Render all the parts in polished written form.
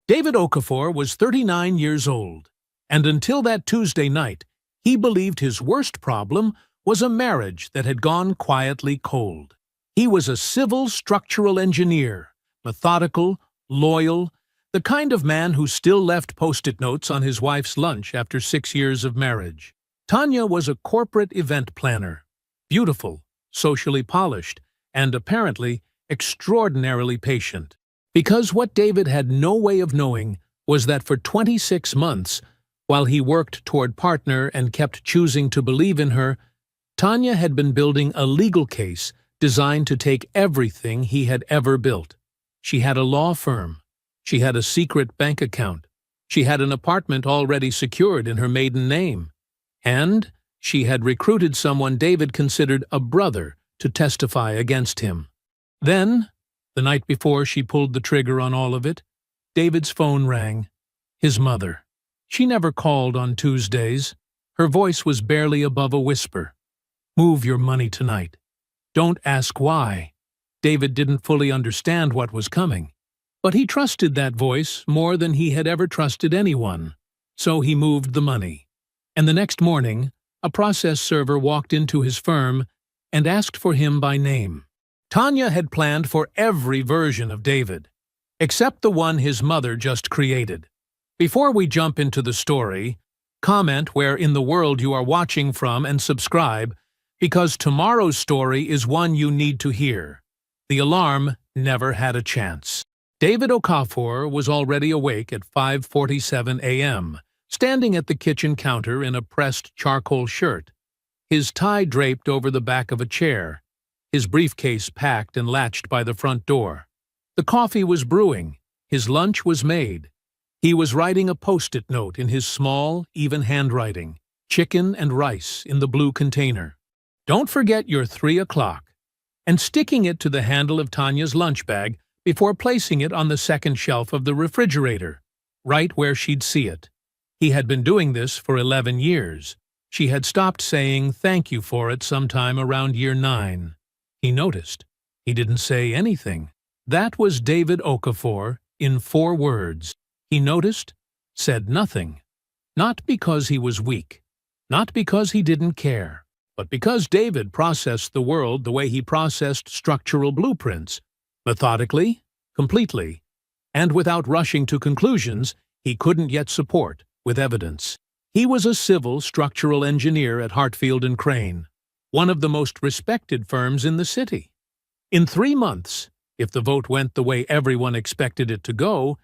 David Okafor was 39 years old, and until that Tuesday night, he believed his worst problem was a marriage that had gone quietly cold. He was a civil structural engineer, methodical, loyal, the kind of man who still left post-it notes on his wife's lunch after 6 years of marriage. Tanya was a corporate event planner, beautiful, socially polished, and apparently extraordinarily patient. Because what David had no way of knowing was that for 26 months, while he worked toward partner and kept choosing to believe in her, Tanya had been building a legal case designed to take everything he had ever built. She had a law firm. She had a secret bank account. She had an apartment already secured in her maiden name. And she had recruited someone David considered a brother to testify against him. Then, the night before she pulled the trigger on all of it, David's phone rang. His mother. She never called on Tuesdays. Her voice was barely above a whisper. "Move your money tonight. Don't ask why." David didn't fully understand what was coming, but he trusted that voice more than he had ever trusted anyone. So he moved the money. And the next morning, a process server walked into his firm and asked for him by name. Tanya had planned for every version of David, except the one his mother just created. Before we jump into the story, comment where in the world you are watching from and subscribe, because tomorrow's story is one you need to hear. The alarm never had a chance. David Okafor was already awake at 5:47 a.m., standing at the kitchen counter in a pressed charcoal shirt, his tie draped over the back of a chair, his briefcase packed and latched by the front door. The coffee was brewing, his lunch was made. He was writing a post-it note in his small, even handwriting, chicken and rice in the blue container. "Don't forget your 3 o'clock," and sticking it to the handle of Tanya's lunch bag before placing it on the second shelf of the refrigerator, right where she'd see it. He had been doing this for 11 years. She had stopped saying thank you for it sometime around year 9. He noticed. He didn't say anything. That was David Okafor in 4 words. He noticed, said nothing. Not because he was weak, not because he didn't care, but because David processed the world the way he processed structural blueprints, methodically, completely, and without rushing to conclusions he couldn't yet support with evidence. He was a civil structural engineer at Hartfield & Crane, one of the most respected firms in the city. In 3 months, if the vote went the way everyone expected it to go,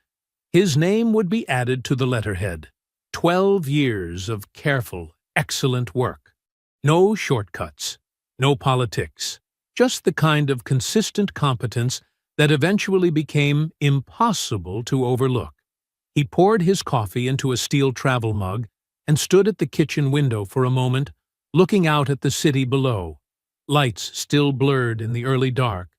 his name would be added to the letterhead. 12 years of careful, excellent work. No shortcuts, no politics, just the kind of consistent competence that eventually became impossible to overlook. He poured his coffee into a steel travel mug and stood at the kitchen window for a moment, looking out at the city below. Lights still blurred in the early dark,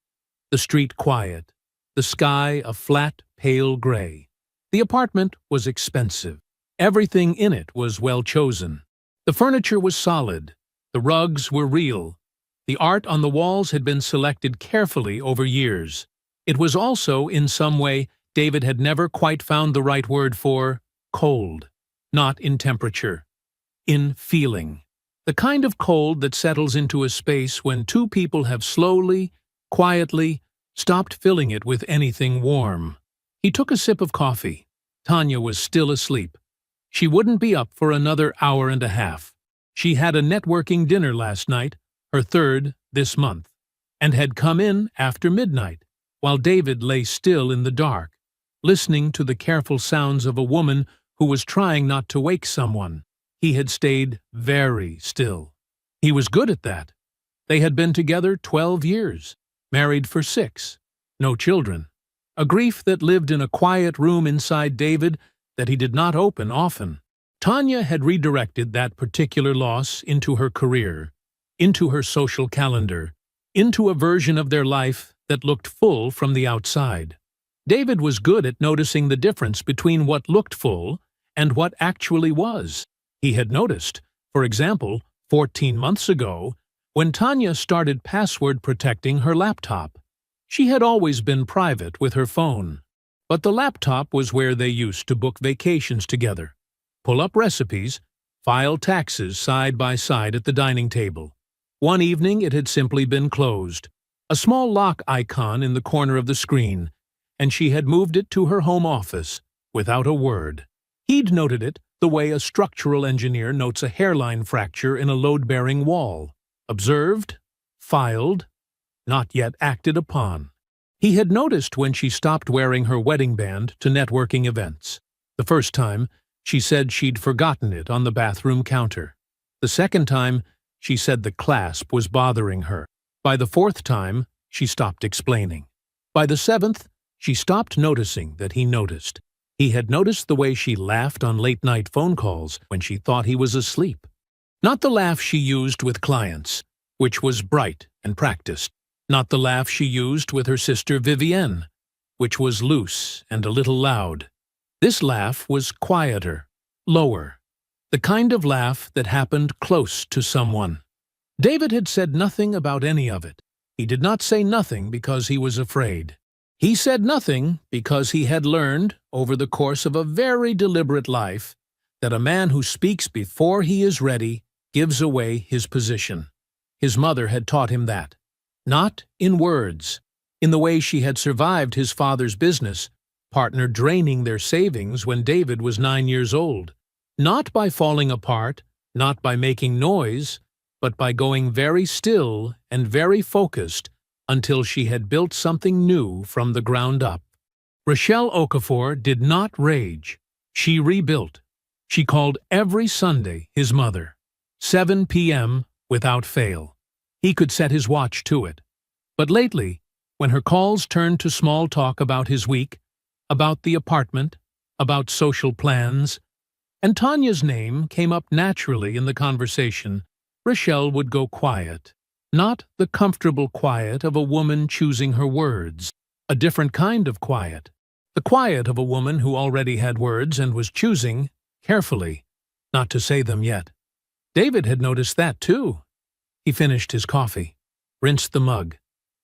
the street quiet, the sky a flat, pale gray. The apartment was expensive. Everything in it was well chosen. The furniture was solid. The rugs were real. The art on the walls had been selected carefully over years. It was also, in some way, David had never quite found the right word for cold. Not in temperature. In feeling. The kind of cold that settles into a space when 2 people have slowly, quietly, stopped filling it with anything warm. He took a sip of coffee. Tanya was still asleep. She wouldn't be up for another hour and a half. She had a networking dinner last night, her 3rd this month, and had come in after midnight, while David lay still in the dark, listening to the careful sounds of a woman who was trying not to wake someone. He had stayed very still. He was good at that. They had been together 12 years, married for 6, no children. A grief that lived in a quiet room inside David that he did not open often. Tanya had redirected that particular loss into her career, into her social calendar, into a version of their life that looked full from the outside. David was good at noticing the difference between what looked full and what actually was. He had noticed, for example, 14 months ago, when Tanya started password protecting her laptop. She had always been private with her phone. But the laptop was where they used to book vacations together, pull up recipes, file taxes side by side at the dining table. One evening it had simply been closed, a small lock icon in the corner of the screen, and she had moved it to her home office without a word. He'd noted it the way a structural engineer notes a hairline fracture in a load-bearing wall. Observed, filed, not yet acted upon. He had noticed when she stopped wearing her wedding band to networking events. The first time, she said she'd forgotten it on the bathroom counter. The second time, she said the clasp was bothering her. By the fourth time, she stopped explaining. By the seventh, she stopped noticing that he noticed. He had noticed the way she laughed on late-night phone calls when she thought he was asleep. Not the laugh she used with clients, which was bright and practiced. Not the laugh she used with her sister Vivienne, which was loose and a little loud. This laugh was quieter, lower, the kind of laugh that happened close to someone. David had said nothing about any of it. He did not say nothing because he was afraid. He said nothing because he had learned, over the course of a very deliberate life, that a man who speaks before he is ready gives away his position. His mother had taught him that. Not in words, in the way she had survived his father's business partner draining their savings when David was 9 years old. Not by falling apart, not by making noise, but by going very still and very focused until she had built something new from the ground up. Rochelle Okafor did not rage. She rebuilt. She called every Sunday his mother. 7 p.m. without fail. He could set his watch to it. But lately, when her calls turned to small talk about his week, about the apartment, about social plans, and Tanya's name came up naturally in the conversation, Rochelle would go quiet. Not the comfortable quiet of a woman choosing her words, a different kind of quiet. The quiet of a woman who already had words and was choosing, carefully, not to say them yet. David had noticed that too. He finished his coffee, rinsed the mug,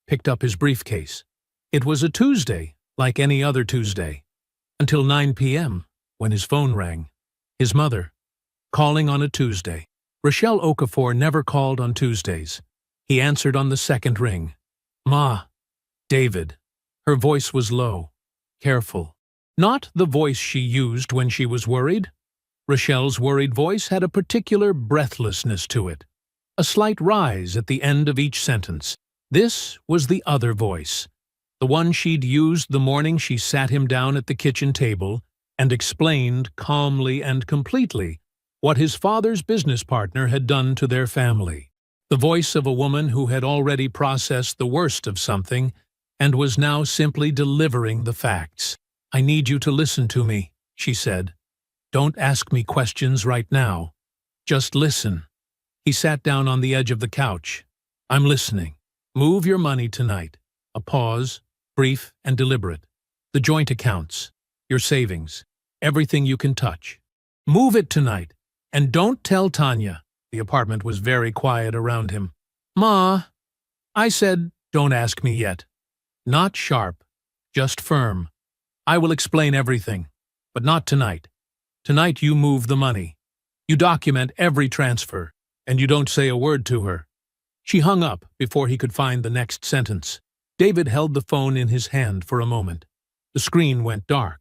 picked up his briefcase. It was a Tuesday, like any other Tuesday, until 9 p.m., when his phone rang. His mother, calling on a Tuesday. Rochelle Okafor never called on Tuesdays. He answered on the second ring. "Ma." "David." Her voice was low, careful. Not the voice she used when she was worried. Rochelle's worried voice had a particular breathlessness to it, a slight rise at the end of each sentence. This was the other voice, the one she'd used the morning she sat him down at the kitchen table and explained calmly and completely what his father's business partner had done to their family. The voice of a woman who had already processed the worst of something and was now simply delivering the facts. "I need you to listen to me," she said. "Don't ask me questions right now. Just listen." He sat down on the edge of the couch. "I'm listening. Move your money tonight." A pause, brief and deliberate. "The joint accounts, your savings, everything you can touch. Move it tonight. And don't tell Tanya." The apartment was very quiet around him. "Ma," I said, "don't ask me yet." Not sharp, just firm. "I will explain everything, but not tonight. Tonight you move the money. You document every transfer, and you don't say a word to her." She hung up before he could find the next sentence. David held the phone in his hand for a moment. The screen went dark.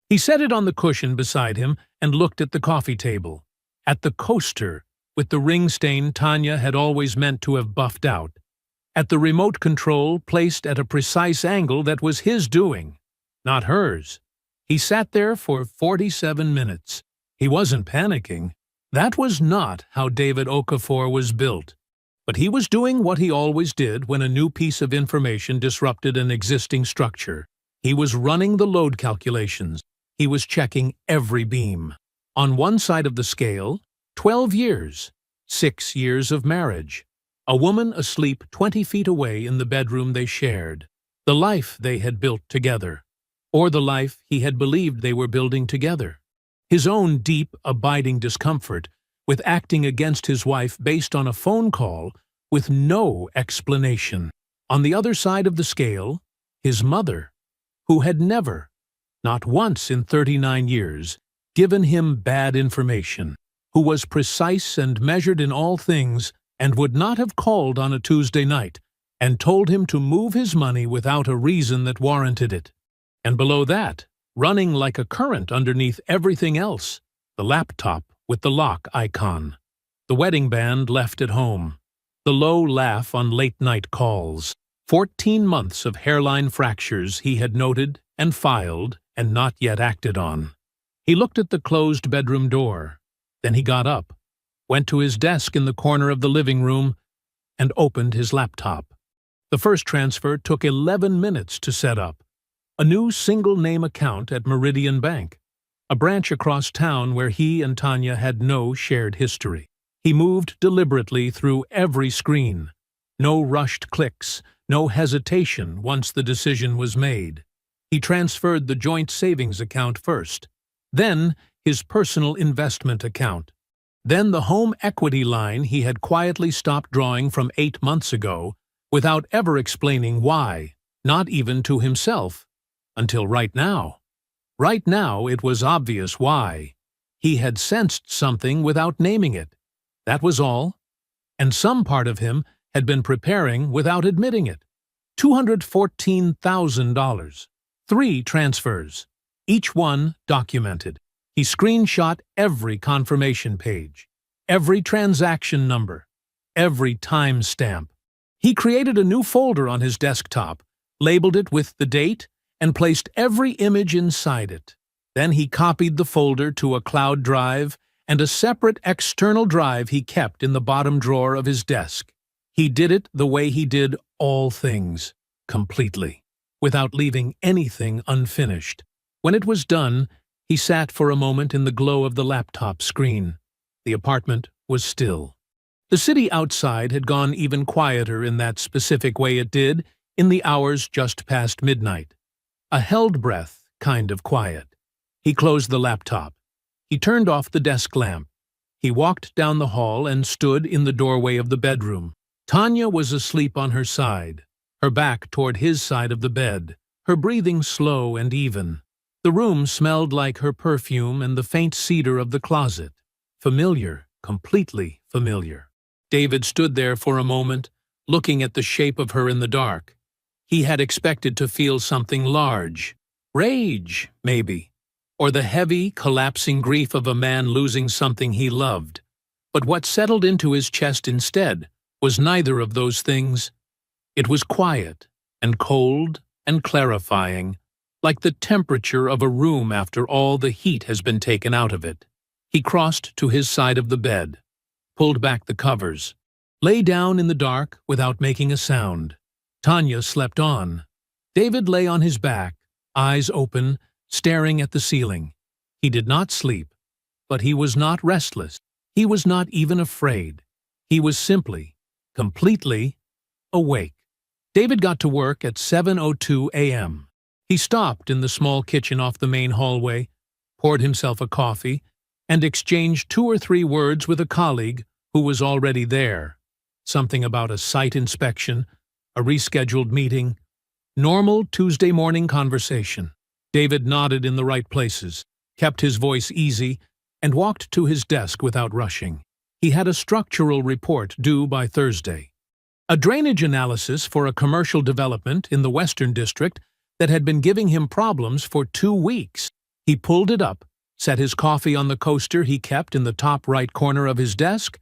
He set it on the cushion beside him and looked at the coffee table, at the coaster with the ring stain Tanya had always meant to have buffed out, at the remote control placed at a precise angle that was his doing, not hers. He sat there for 47 minutes. He wasn't panicking. That was not how David Okafor was built. But he was doing what he always did when a new piece of information disrupted an existing structure. He was running the load calculations. He was checking every beam. On one side of the scale, 12 years, 6 years of marriage. A woman asleep 20 feet away in the bedroom they shared. The life they had built together. Or the life he had believed they were building together. His own deep, abiding discomfort with acting against his wife based on a phone call with no explanation. On the other side of the scale, his mother, who had never, not once in 39 years, given him bad information, who was precise and measured in all things, and would not have called on a Tuesday night, and told him to move his money without a reason that warranted it. And below that, running like a current underneath everything else, the laptop with the lock icon, the wedding band left at home, the low laugh on late-night calls, 14 months of hairline fractures he had noted and filed and not yet acted on. He looked at the closed bedroom door. Then he got up, went to his desk in the corner of the living room, and opened his laptop. The first transfer took 11 minutes to set up. A new single-name account at Meridian Bank, a branch across town where he and Tanya had no shared history. He moved deliberately through every screen. No rushed clicks, no hesitation once the decision was made. He transferred the joint savings account first, then his personal investment account, then the home equity line he had quietly stopped drawing from 8 months ago without ever explaining why, not even to himself, until right now. Right now it was obvious why. He had sensed something without naming it. That was all. And some part of him had been preparing without admitting it. $214,000. 3 transfers, each one documented. He screenshot every confirmation page, every transaction number, every timestamp. He created a new folder on his desktop, labeled it with the date, and placed every image inside it. Then he copied the folder to a cloud drive and a separate external drive he kept in the bottom drawer of his desk. He did it the way he did all things, completely, without leaving anything unfinished. When it was done, he sat for a moment in the glow of the laptop screen. The apartment was still. The city outside had gone even quieter in that specific way it did in the hours just past midnight. A held breath kind of quiet. He closed the laptop. He turned off the desk lamp. He walked down the hall and stood in the doorway of the bedroom. Tanya was asleep on her side, her back toward his side of the bed, her breathing slow and even. The room smelled like her perfume and the faint cedar of the closet. Familiar, completely familiar. David stood there for a moment, looking at the shape of her in the dark. He had expected to feel something large. Rage, maybe. Or the heavy, collapsing grief of a man losing something he loved. But what settled into his chest instead was neither of those things. It was quiet and cold and clarifying, like the temperature of a room after all the heat has been taken out of it. He crossed to his side of the bed, pulled back the covers, lay down in the dark without making a sound. Tanya slept on. David lay on his back, eyes open, staring at the ceiling. He did not sleep, but he was not restless. He was not even afraid. He was simply, completely awake. David got to work at 7:02 a.m. He stopped in the small kitchen off the main hallway, poured himself a coffee, and exchanged 2 or 3 words with a colleague who was already there. Something about a site inspection, a rescheduled meeting, normal Tuesday morning conversation. David nodded in the right places, kept his voice easy, and walked to his desk without rushing. He had a structural report due by Thursday. A drainage analysis for a commercial development in the Western District that had been giving him problems for 2 weeks. He pulled it up, set his coffee on the coaster he kept in the top right corner of his desk,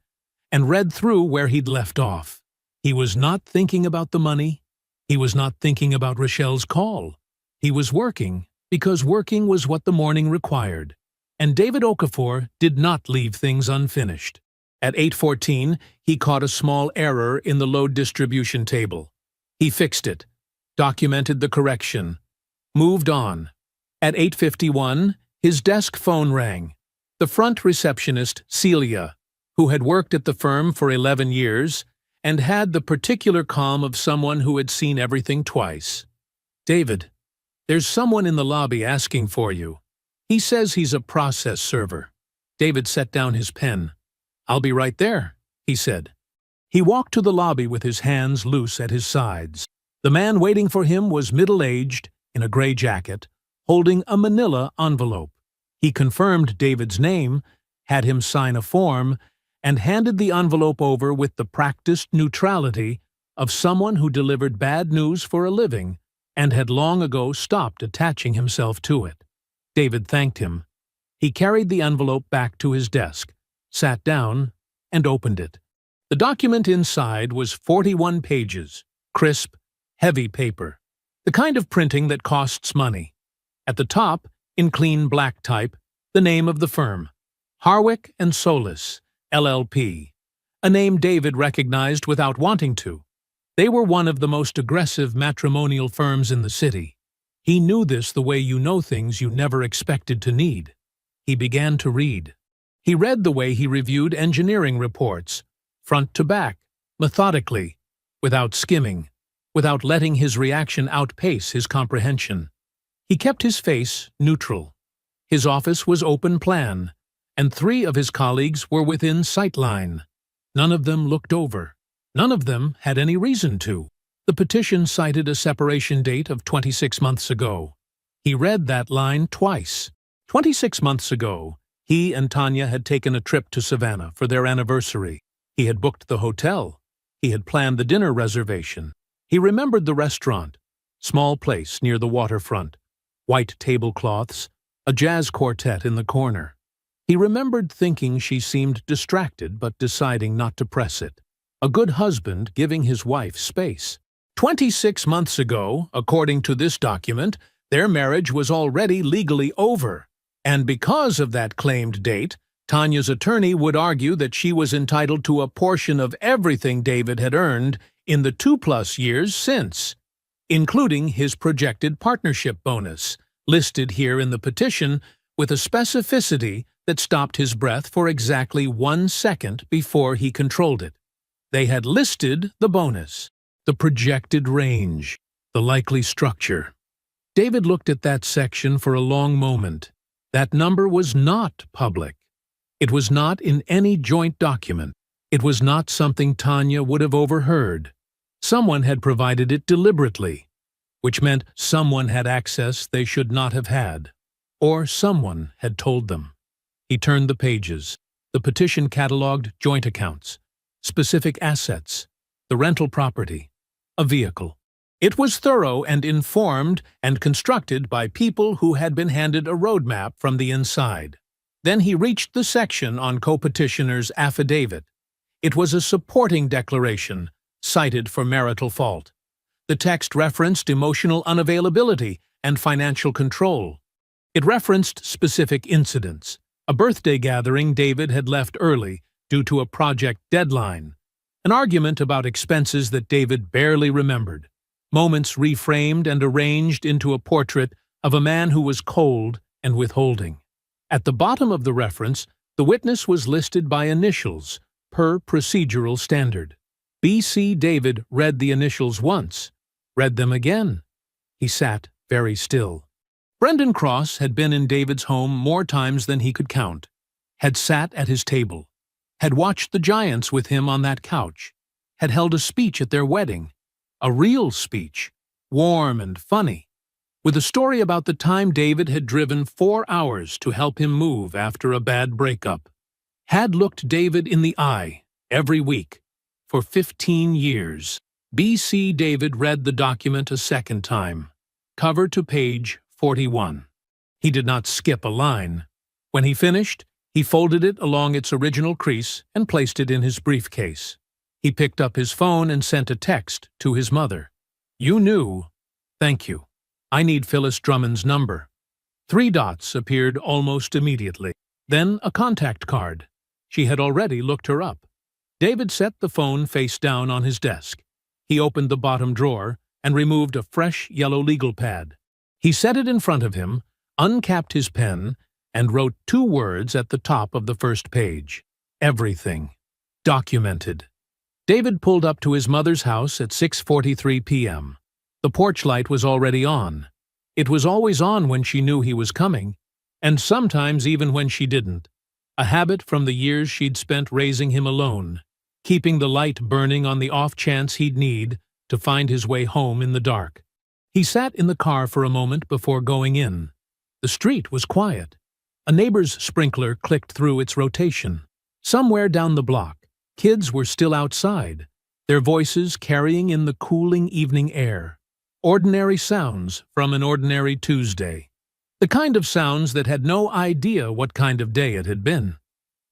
and read through where he'd left off. He was not thinking about the money. He was not thinking about Rochelle's call. He was working because working was what the morning required. And David Okafor did not leave things unfinished. At 8:14, he caught a small error in the load distribution table. He fixed it, documented the correction, moved on. At 8:51, his desk phone rang. The front receptionist, Celia, who had worked at the firm for 11 years and had the particular calm of someone who had seen everything twice. "David, there's someone in the lobby asking for you. He says he's a process server." David set down his pen. "I'll be right there," he said. He walked to the lobby with his hands loose at his sides. The man waiting for him was middle-aged, in a gray jacket, holding a manila envelope. He confirmed David's name, had him sign a form, and handed the envelope over with the practiced neutrality of someone who delivered bad news for a living and had long ago stopped attaching himself to it. David thanked him. He carried the envelope back to his desk, sat down, and opened it. The document inside was 41 pages, crisp, heavy paper, the kind of printing that costs money. At the top, in clean black type, the name of the firm, Harwick & Solis, LLP, a name David recognized without wanting to. They were one of the most aggressive matrimonial firms in the city. He knew this the way you know things you never expected to need. He began to read. He read the way he reviewed engineering reports, front to back, methodically, without skimming, without letting his reaction outpace his comprehension. He kept his face neutral. His office was open plan, and 3 of his colleagues were within sightline. None of them looked over. None of them had any reason to. The petition cited a separation date of 26 months ago. He read that line twice. 26 months ago, he and Tanya had taken a trip to Savannah for their anniversary. He had booked the hotel. He had planned the dinner reservation. He remembered the restaurant, small place near the waterfront, white tablecloths, a jazz quartet in the corner. He remembered thinking she seemed distracted but deciding not to press it. A good husband giving his wife space. 26 months ago, according to this document, their marriage was already legally over. And because of that claimed date, Tanya's attorney would argue that she was entitled to a portion of everything David had earned in the 2+ years since, including his projected partnership bonus, listed here in the petition with a specificity that stopped his breath for exactly 1 second before he controlled it. They had listed the bonus, the projected range, the likely structure. David looked at that section for a long moment. That number was not public. It was not in any joint document. It was not something Tanya would have overheard. Someone had provided it deliberately, which meant someone had access they should not have had, or someone had told them. He turned the pages. The petition cataloged joint accounts, specific assets, the rental property, a vehicle. It was thorough and informed and constructed by people who had been handed a roadmap from the inside. Then he reached the section on co-petitioner's affidavit. It was a supporting declaration, cited for marital fault. The text referenced emotional unavailability and financial control. It referenced specific incidents, a birthday gathering David had left early due to a project deadline, an argument about expenses that David barely remembered, moments reframed and arranged into a portrait of a man who was cold and withholding. At the bottom of the reference, the witness was listed by initials, per procedural standard. B.C. David read the initials once, read them again. He sat very still. Brendan Cross had been in David's home more times than he could count, had sat at his table, had watched the Giants with him on that couch, had held a speech at their wedding, a real speech, warm and funny, with a story about the time David had driven 4 hours to help him move after a bad breakup, had looked David in the eye every week for 15 years. B.C. David read the document a second time, cover to page 41. He did not skip a line. When he finished, he folded it along its original crease and placed it in his briefcase. He picked up his phone and sent a text to his mother. "You knew. Thank you. I need Phyllis Drummond's number." 3 dots appeared almost immediately. Then a contact card. She had already looked her up. David set the phone face down on his desk. He opened the bottom drawer and removed a fresh yellow legal pad. He set it in front of him, uncapped his pen, and wrote 2 words at the top of the first page. Everything. Documented. David pulled up to his mother's house at 6:43 p.m. The porch light was already on. It was always on when she knew he was coming, and sometimes even when she didn't. A habit from the years she'd spent raising him alone, keeping the light burning on the off chance he'd need to find his way home in the dark. He sat in the car for a moment before going in. The street was quiet. A neighbor's sprinkler clicked through its rotation. Somewhere down the block, kids were still outside, their voices carrying in the cooling evening air. Ordinary sounds from an ordinary Tuesday. The kind of sounds that had no idea what kind of day it had been.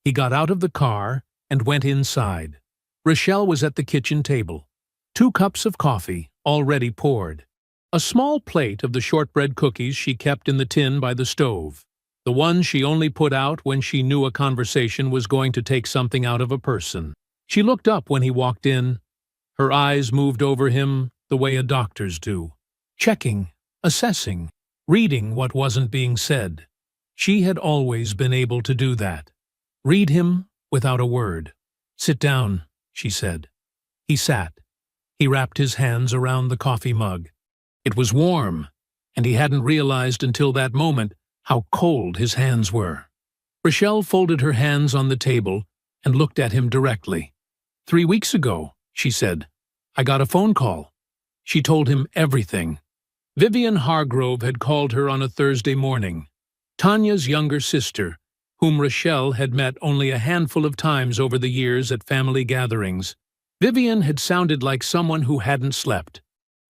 He got out of the car and went inside. Rochelle was at the kitchen table. 2 cups of coffee, already poured. A small plate of the shortbread cookies she kept in the tin by the stove. The ones she only put out when she knew a conversation was going to take something out of a person. She looked up when he walked in. Her eyes moved over him the way a doctor's do. Checking, assessing, reading what wasn't being said. She had always been able to do that. Read him without a word. "Sit down," she said. He sat. He wrapped his hands around the coffee mug. It was warm, and he hadn't realized until that moment how cold his hands were. Rochelle folded her hands on the table and looked at him directly. 3 weeks ago, she said, I got a phone call. She told him everything. Vivian Hargrove had called her on a Thursday morning. Tanya's younger sister, whom Rochelle had met only a handful of times over the years at family gatherings. Vivian had sounded like someone who hadn't slept,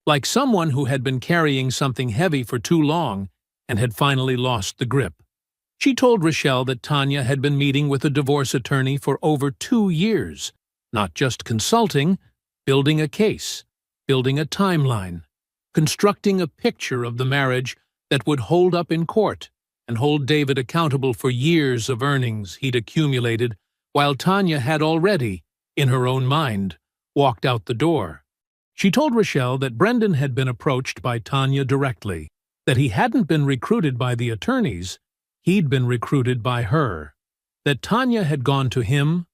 like someone who had been carrying something heavy for too long and had finally lost the grip. She told Rochelle that Tanya had been meeting with a divorce attorney for over 2 years, not just consulting, building a case, building a timeline, constructing a picture of the marriage that would hold up in court and hold David accountable for years of earnings he'd accumulated, while Tanya had already, in her own mind, walked out the door. She told Rochelle that Brendan had been approached by Tanya directly, that he hadn't been recruited by the attorneys, he'd been recruited by her, that Tanya had gone to him,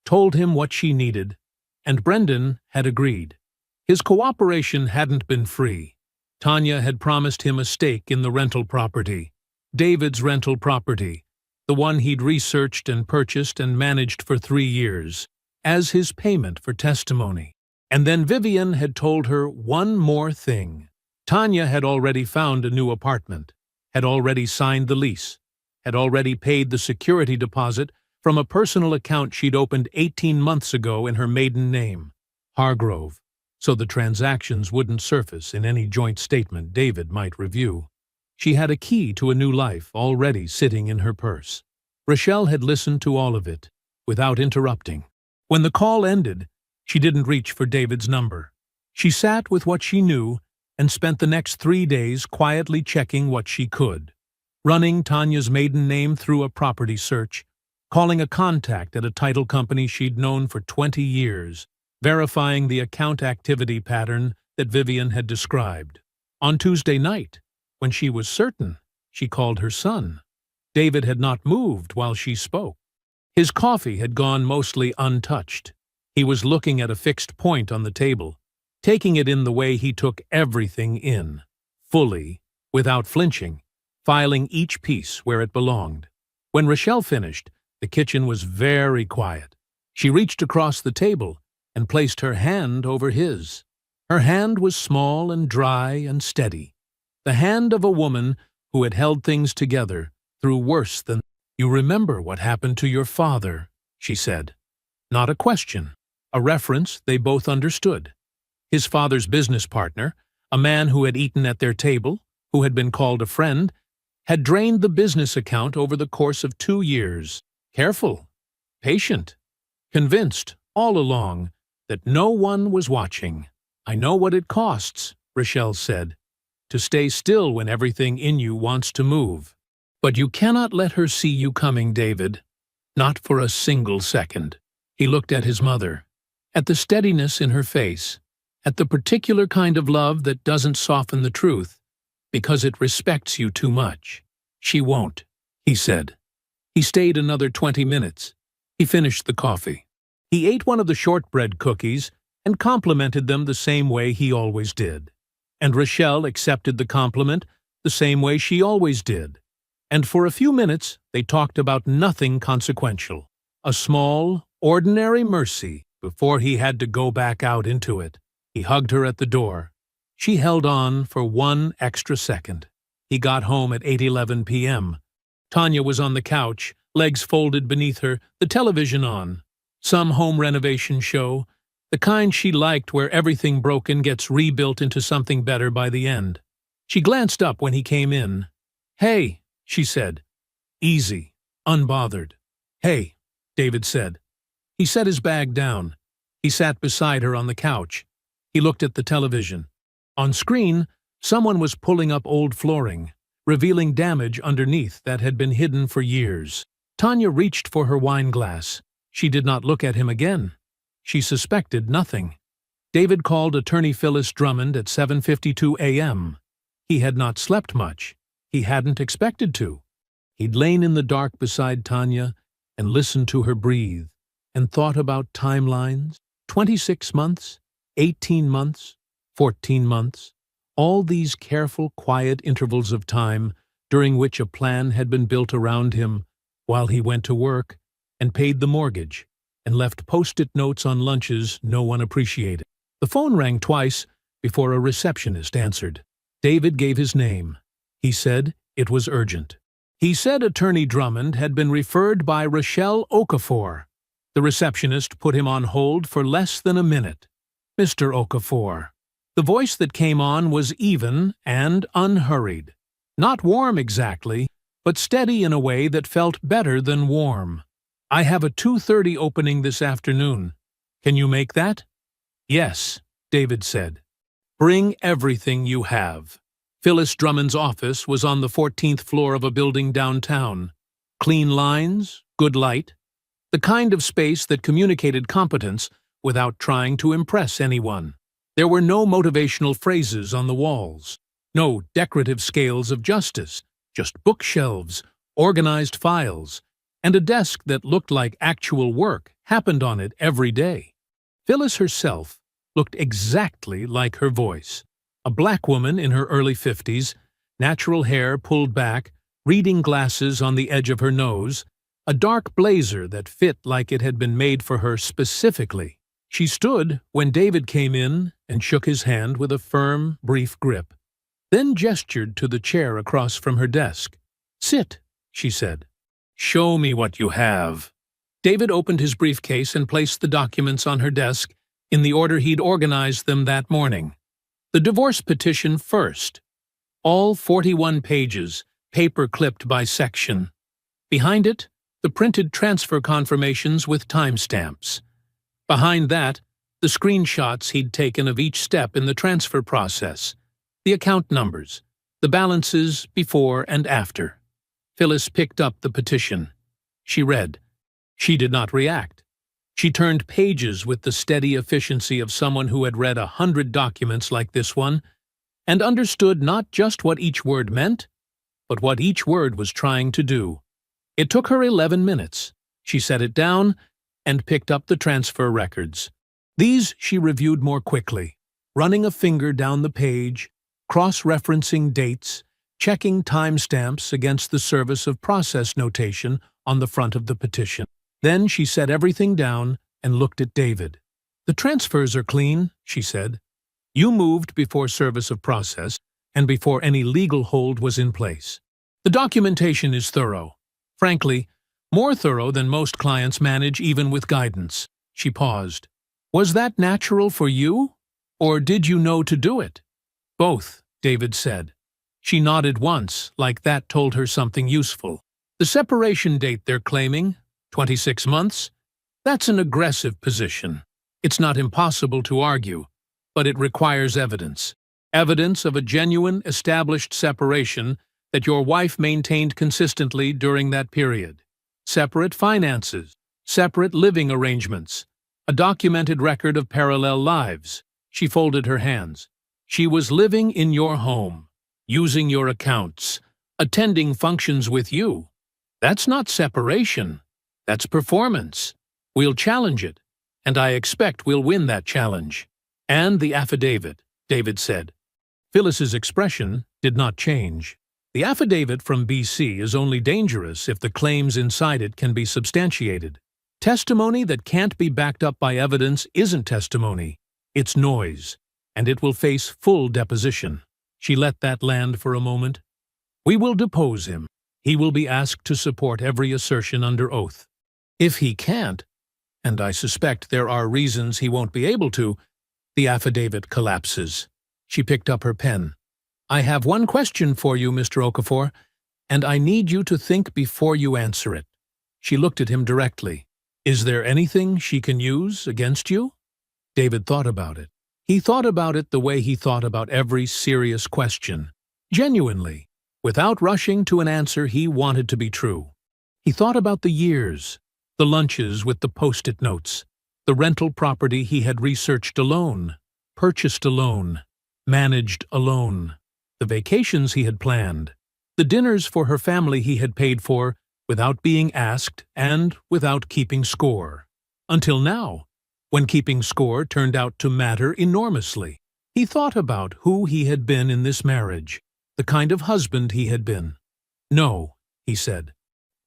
told him what she needed, and Brendan had agreed. His cooperation hadn't been free. Tanya had promised him a stake in the rental property, David's rental property, the one he'd researched and purchased and managed for 3 years, as his payment for testimony. And then Vivian had told her one more thing. Tanya had already found a new apartment, had already signed the lease, had already paid the security deposit from a personal account she'd opened 18 months ago in her maiden name, Hargrove, so the transactions wouldn't surface in any joint statement David might review. She had a key to a new life already sitting in her purse. Rochelle had listened to all of it, without interrupting. When the call ended, she didn't reach for David's number. She sat with what she knew and spent the next 3 days quietly checking what she could, running Tanya's maiden name through a property search, calling a contact at a title company she'd known for 20 years, verifying the account activity pattern that Vivian had described. On Tuesday night, when she was certain, she called her son. David had not moved while she spoke. His coffee had gone mostly untouched. He was looking at a fixed point on the table, taking it in the way he took everything in, fully, without flinching, filing each piece where it belonged. When Rochelle finished, the kitchen was very quiet. She reached across the table and placed her hand over his. Her hand was small and dry and steady, the hand of a woman who had held things together through worse than. You remember what happened to your father, she said. Not a question, a reference they both understood. His father's business partner, a man who had eaten at their table, who had been called a friend, had drained the business account over the course of 2 years. Careful, patient, convinced all along that no one was watching. I know what it costs, Rochelle said, to stay still when everything in you wants to move. But you cannot let her see you coming, David. Not for a single second. He looked at his mother, at the steadiness in her face, at the particular kind of love that doesn't soften the truth, because it respects you too much. She won't, he said. He stayed another 20 minutes. He finished the coffee. He ate one of the shortbread cookies and complimented them the same way he always did. And Rochelle accepted the compliment the same way she always did. And for a few minutes they talked about nothing consequential, a small, ordinary mercy before he had to go back out into it. He hugged her at the door. She held on for 1 extra second. He got home at 8:11 p.m. Tanya was on the couch, legs folded beneath her, the television on. Some home renovation show, the kind she liked where everything broken gets rebuilt into something better by the end. She glanced up when he came in. "Hey," she said. Easy, unbothered. "Hey," David said. He set his bag down. He sat beside her on the couch. He looked at the television. On screen, someone was pulling up old flooring, revealing damage underneath that had been hidden for years. Tanya reached for her wine glass. She did not look at him again. She suspected nothing. David called attorney Phyllis Drummond at 7:52 a.m. He had not slept much. He hadn't expected to. He'd lain in the dark beside Tanya and listened to her breathe and thought about timelines, 26 months, 18 months, 14 months, all these careful, quiet intervals of time during which a plan had been built around him while he went to work and paid the mortgage and left post-it notes on lunches no one appreciated. The phone rang twice before a receptionist answered. David gave his name. He said it was urgent. He said Attorney Drummond had been referred by Rochelle Okafor. The receptionist put him on hold for less than a minute. "Mr. Okafor." The voice that came on was even and unhurried. Not warm exactly, but steady in a way that felt better than warm. "I have a 2:30 opening this afternoon. Can you make that?" "Yes," David said. "Bring everything you have." Phyllis Drummond's office was on the 14th floor of a building downtown. Clean lines, good light, the kind of space that communicated competence without trying to impress anyone. There were no motivational phrases on the walls, no decorative scales of justice, just bookshelves, organized files, and a desk that looked like actual work happened on it every day. Phyllis herself looked exactly like her voice. A black woman in her early 50s, natural hair pulled back, reading glasses on the edge of her nose, a dark blazer that fit like it had been made for her specifically. She stood when David came in and shook his hand with a firm, brief grip, then gestured to the chair across from her desk. "Sit," she said. "Show me what you have." David opened his briefcase and placed the documents on her desk in the order he'd organized them that morning. The divorce petition first. All 41 pages, paper-clipped by section. Behind it, the printed transfer confirmations with timestamps. Behind that, the screenshots he'd taken of each step in the transfer process, the account numbers, the balances before and after. Phyllis picked up the petition. She read. She did not react. She turned pages with the steady efficiency of someone who had read 100 documents like this one and understood not just what each word meant, but what each word was trying to do. It took her 11 minutes. She set it down and picked up the transfer records. These she reviewed more quickly, running a finger down the page, cross-referencing dates, checking timestamps against the service of process notation on the front of the petition. Then she set everything down and looked at David. "The transfers are clean," she said. "You moved before service of process and before any legal hold was in place. The documentation is thorough. Frankly, more thorough than most clients manage even with guidance." She paused. "Was that natural for you, or did you know to do it?" "Both," David said. She nodded once, like that told her something useful. "The separation date they're claiming, 26 months, that's an aggressive position. It's not impossible to argue, but it requires evidence. Evidence of a genuine, established separation that your wife maintained consistently during that period. Separate finances, separate living arrangements, a documented record of parallel lives." She folded her hands. "She was living in your home, using your accounts, attending functions with you. That's not separation. That's performance. We'll challenge it, and I expect we'll win that challenge." "And the affidavit," David said. Phyllis's expression did not change. "The affidavit from BC is only dangerous if the claims inside it can be substantiated. Testimony that can't be backed up by evidence isn't testimony. It's noise, and it will face full deposition." She let that land for a moment. We will depose him. He will be asked to support every assertion under oath. If he can't, and I suspect there are reasons he won't be able to, the affidavit collapses. She picked up her pen. I have one question for you, Mr. Okafor, and I need you to think before you answer it. She looked at him directly. Is there anything she can use against you? David thought about it. He thought about it the way he thought about every serious question. Genuinely, without rushing to an answer he wanted to be true. He thought about the years, the lunches with the post-it notes, the rental property he had researched alone, purchased alone, managed alone, the vacations he had planned, the dinners for her family he had paid for without being asked and without keeping score. Until now, when keeping score turned out to matter enormously. He thought about who he had been in this marriage, the kind of husband he had been. No, he said.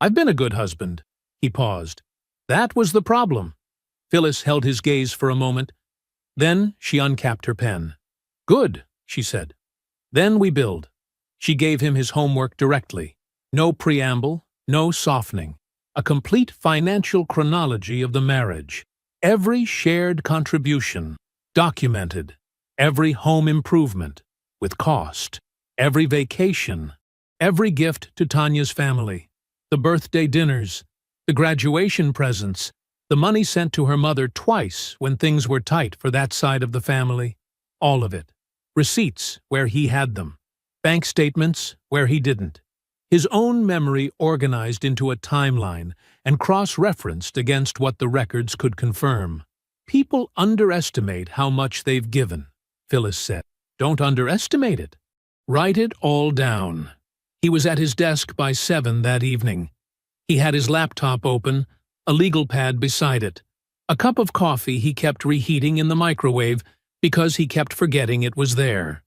I've been a good husband. He paused. That was the problem. Phyllis held his gaze for a moment. Then she uncapped her pen. Good, she said. Then we build. She gave him his homework directly. No preamble, no softening. A complete financial chronology of the marriage. Every shared contribution, documented. Every home improvement, with cost. Every vacation. Every gift to Tanya's family. The birthday dinners. The graduation presents. The money sent to her mother twice when things were tight for that side of the family. All of it. Receipts where he had them. Bank statements where he didn't. His own memory organized into a timeline and cross-referenced against what the records could confirm. People underestimate how much they've given, Phyllis said. Don't underestimate it. Write it all down. He was at his desk by 7 that evening. He had his laptop open, a legal pad beside it. A cup of coffee he kept reheating in the microwave because he kept forgetting it was there.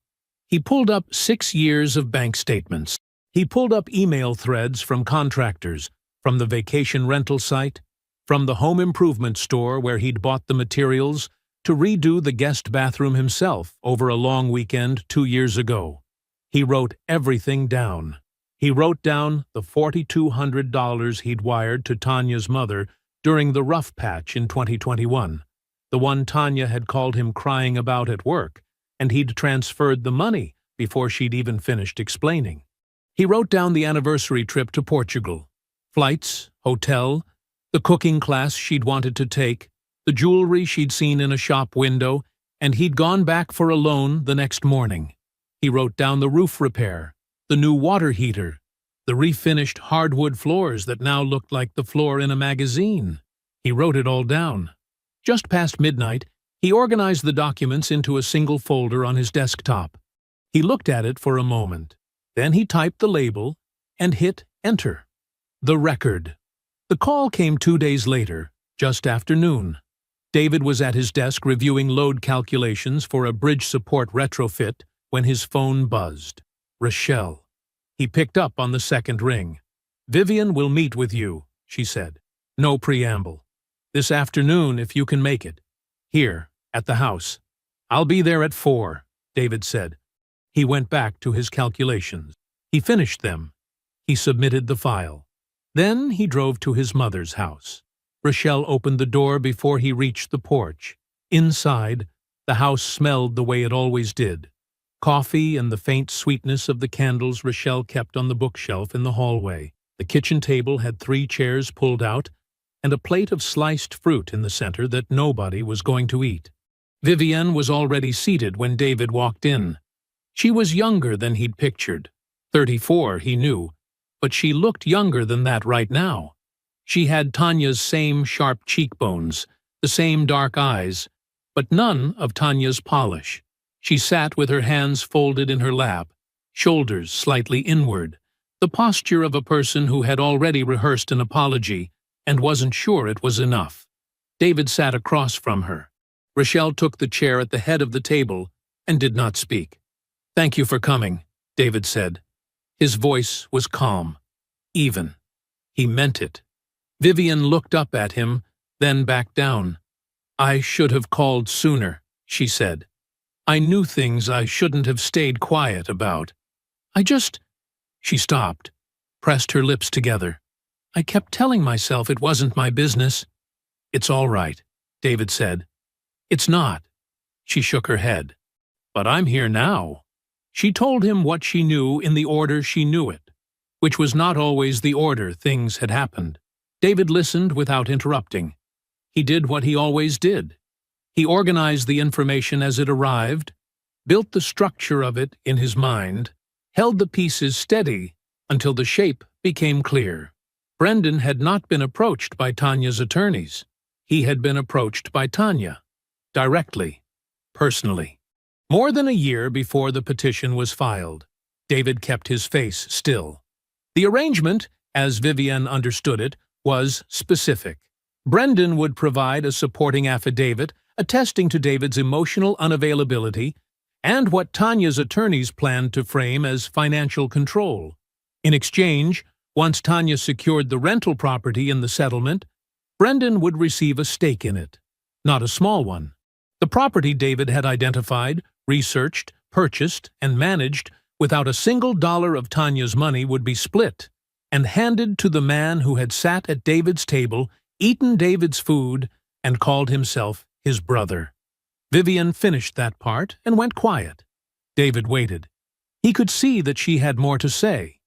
He pulled up 6 years of bank statements. He pulled up email threads from contractors, from the vacation rental site, from the home improvement store where he'd bought the materials to redo the guest bathroom himself over a long weekend 2 years ago. He wrote everything down. He wrote down the $4,200 he'd wired to Tanya's mother during the rough patch in 2021, the one Tanya had called him crying about at work, and he'd transferred the money before she'd even finished explaining. He wrote down the anniversary trip to Portugal, flights, hotel, the cooking class she'd wanted to take, the jewelry she'd seen in a shop window, and he'd gone back for a loan the next morning. He wrote down the roof repair, the new water heater, the refinished hardwood floors that now looked like the floor in a magazine. He wrote it all down. Just past midnight, he organized the documents into a single folder on his desktop. He looked at it for a moment. Then he typed the label and hit enter. The record. The call came 2 days later, just after noon. David was at his desk reviewing load calculations for a bridge support retrofit when his phone buzzed. Rochelle. He picked up on the second ring. Vivian will meet with you, she said. No preamble. This afternoon if you can make it. Here, at the house. I'll be there at 4, David said. He went back to his calculations. He finished them. He submitted the file. Then he drove to his mother's house. Rochelle opened the door before he reached the porch. Inside, the house smelled the way it always did. Coffee and the faint sweetness of the candles Rochelle kept on the bookshelf in the hallway. The kitchen table had 3 chairs pulled out and a plate of sliced fruit in the center that nobody was going to eat. Vivienne was already seated when David walked in. She was younger than he'd pictured. 34, he knew, but she looked younger than that right now. She had Tanya's same sharp cheekbones, the same dark eyes, but none of Tanya's polish. She sat with her hands folded in her lap, shoulders slightly inward, the posture of a person who had already rehearsed an apology and wasn't sure it was enough. David sat across from her. Rochelle took the chair at the head of the table and did not speak. "Thank you for coming," David said. His voice was calm, even. He meant it. Vivian looked up at him, then back down. "I should have called sooner," she said. "I knew things I shouldn't have stayed quiet about. I just..." She stopped, pressed her lips together. I kept telling myself it wasn't my business. It's all right, David said. It's not. She shook her head. But I'm here now. She told him what she knew in the order she knew it, which was not always the order things had happened. David listened without interrupting. He did what he always did. He organized the information as it arrived, built the structure of it in his mind, held the pieces steady until the shape became clear. Brendan had not been approached by Tanya's attorneys. He had been approached by Tanya, directly, personally. More than a year before the petition was filed, David kept his face still. The arrangement, as Vivienne understood it, was specific. Brendan would provide a supporting affidavit attesting to David's emotional unavailability and what Tanya's attorneys planned to frame as financial control. In exchange, once Tanya secured the rental property in the settlement, Brendan would receive a stake in it, not a small one. The property David had identified, researched, purchased, and managed without a single dollar of Tanya's money would be split and handed to the man who had sat at David's table, eaten David's food, and called himself his brother. Vivienne finished that part and went quiet. David waited. He could see that she had more to say.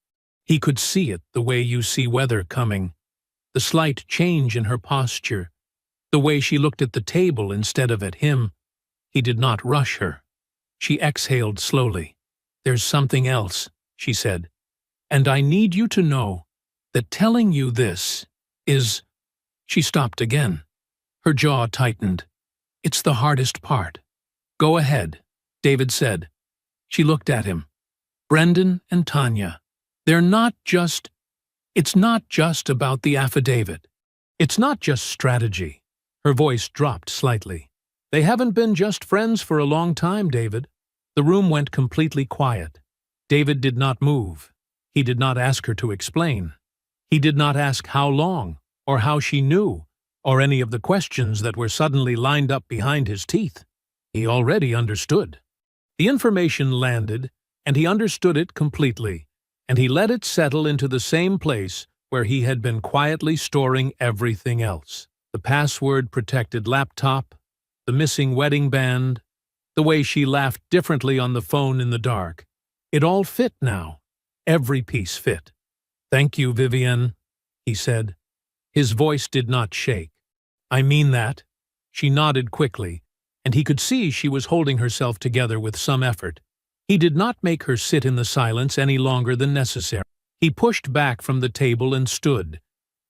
He could see it the way you see weather coming, the slight change in her posture, the way she looked at the table instead of at him. He did not rush her. She exhaled slowly. There's something else, she said, and I need you to know that telling you this is... She stopped again. Her jaw tightened. It's the hardest part. Go ahead, David said. She looked at him. Brendan and Tanya, it's not just about the affidavit. It's not just strategy. Her voice dropped slightly. They haven't been just friends for a long time, David. The room went completely quiet. David did not move. He did not ask her to explain. He did not ask how long, or how she knew, or any of the questions that were suddenly lined up behind his teeth. He already understood. The information landed, and he understood it completely, and he let it settle into the same place where he had been quietly storing everything else. The password-protected laptop, the missing wedding band, the way she laughed differently on the phone in the dark. It all fit now. Every piece fit. Thank you, Vivienne, he said. His voice did not shake. I mean that. She nodded quickly, and he could see she was holding herself together with some effort. He did not make her sit in the silence any longer than necessary. He pushed back from the table and stood,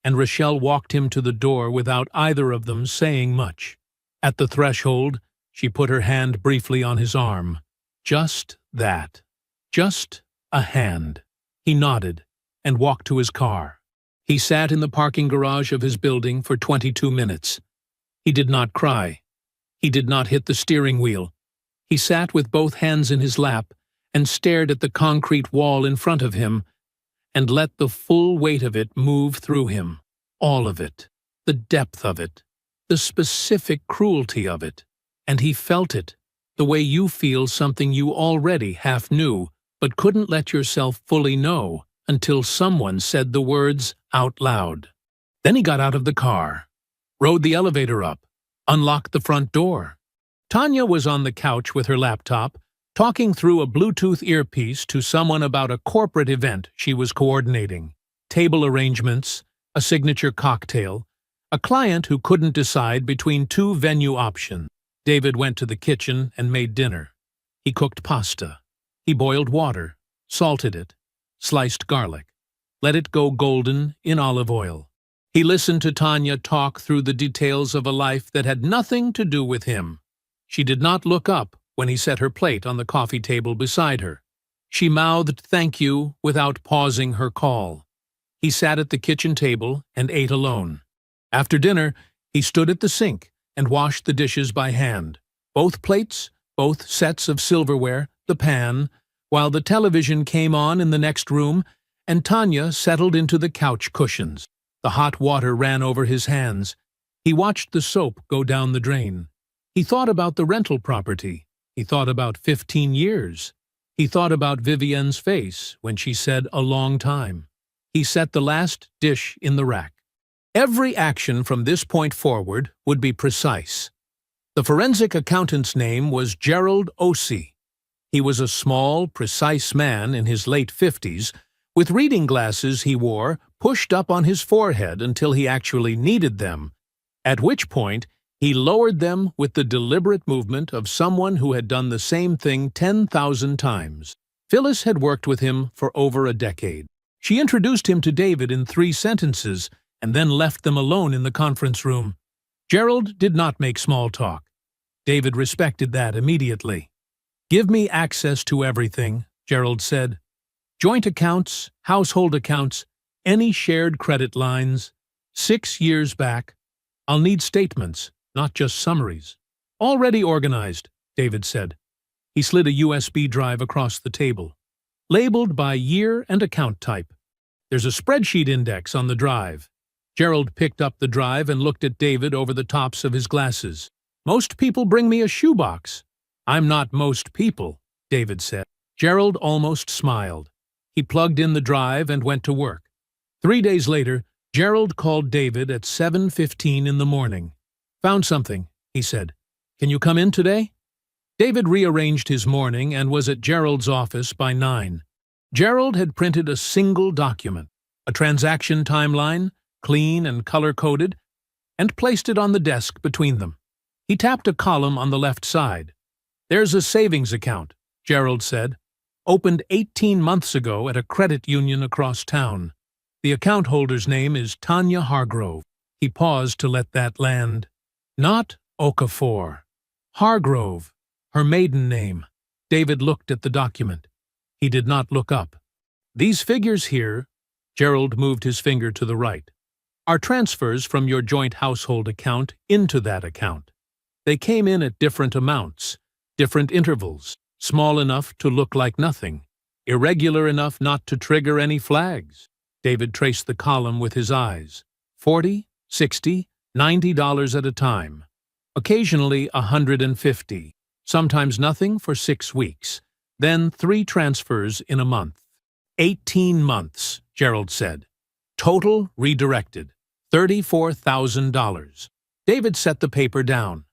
and Rochelle walked him to the door without either of them saying much. At the threshold, she put her hand briefly on his arm. Just that. Just a hand. He nodded and walked to his car. He sat in the parking garage of his building for 22 minutes. He did not cry. He did not hit the steering wheel. He sat with both hands in his lap and stared at the concrete wall in front of him and let the full weight of it move through him. All of it. The depth of it. The specific cruelty of it. And he felt it, the way you feel something you already half knew but couldn't let yourself fully know until someone said the words out loud. Then he got out of the car, rode the elevator up, unlocked the front door. Tanya was on the couch with her laptop, talking through a Bluetooth earpiece to someone about a corporate event she was coordinating. Table arrangements, a signature cocktail, a client who couldn't decide between two venue options. David went to the kitchen and made dinner. He cooked pasta. He boiled water, salted it, sliced garlic, let it go golden in olive oil. He listened to Tanya talk through the details of a life that had nothing to do with him. She did not look up when he set her plate on the coffee table beside her. She mouthed thank you without pausing her call. He sat at the kitchen table and ate alone. After dinner, he stood at the sink and washed the dishes by hand. Both plates, both sets of silverware, the pan, while the television came on in the next room, and Tanya settled into the couch cushions. The hot water ran over his hands. He watched the soap go down the drain. He thought about the rental property. He thought about 15 years. He thought about Vivienne's face when she said a long time. He set the last dish in the rack. Every action from this point forward would be precise. The forensic accountant's name was Gerald Osee. He was a small, precise man in his late 50s, with reading glasses he wore pushed up on his forehead until he actually needed them, at which point he lowered them with the deliberate movement of someone who had done the same thing 10,000 times. Phyllis had worked with him for over a decade. She introduced him to David in 3 sentences and then left them alone in the conference room. Gerald did not make small talk. David respected that immediately. "Give me access to everything," Gerald said. "Joint accounts, household accounts, any shared credit lines. 6 years back. I'll need statements, not just summaries." "Already organized," David said. He slid a USB drive across the table. "Labeled by year and account type. There's a spreadsheet index on the drive." Gerald picked up the drive and looked at David over the tops of his glasses. "Most people bring me a shoebox." "I'm not most people," David said. Gerald almost smiled. He plugged in the drive and went to work. 3 days later, Gerald called David at 7:15 in the morning. "Found something," he said. "Can you come in today?" David rearranged his morning and was at Gerald's office by 9. Gerald had printed a single document, a transaction timeline, clean and color-coded, and placed it on the desk between them. He tapped a column on the left side. "There's a savings account," Gerald said. "Opened 18 months ago at a credit union across town. The account holder's name is Tanya Hargrove." He paused to let that land. "Not Okafor. Hargrove, her maiden name." David looked at the document. He did not look up. "These figures here," Gerald moved his finger to the right, "are transfers from your joint household account into that account. They came in at different amounts, different intervals, small enough to look like nothing, irregular enough not to trigger any flags." David traced the column with his eyes. $40, $60, $90 at a time. Occasionally $150, sometimes nothing for 6 weeks, then 3 transfers in a month. 18 months, Gerald said. Total redirected, $34,000. David set the paper down.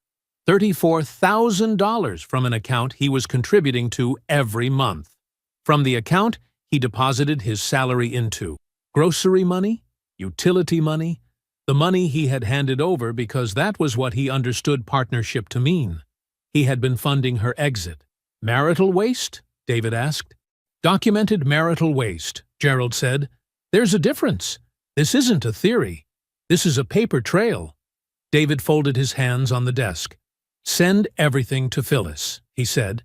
$34,000 from an account he was contributing to every month. From the account he deposited his salary into. Grocery money, utility money, the money he had handed over because that was what he understood partnership to mean. He had been funding her exit. Marital waste? David asked. Documented marital waste, Gerald said. There's a difference. This isn't a theory. This is a paper trail. David folded his hands on the desk. Send everything to Phyllis, he said.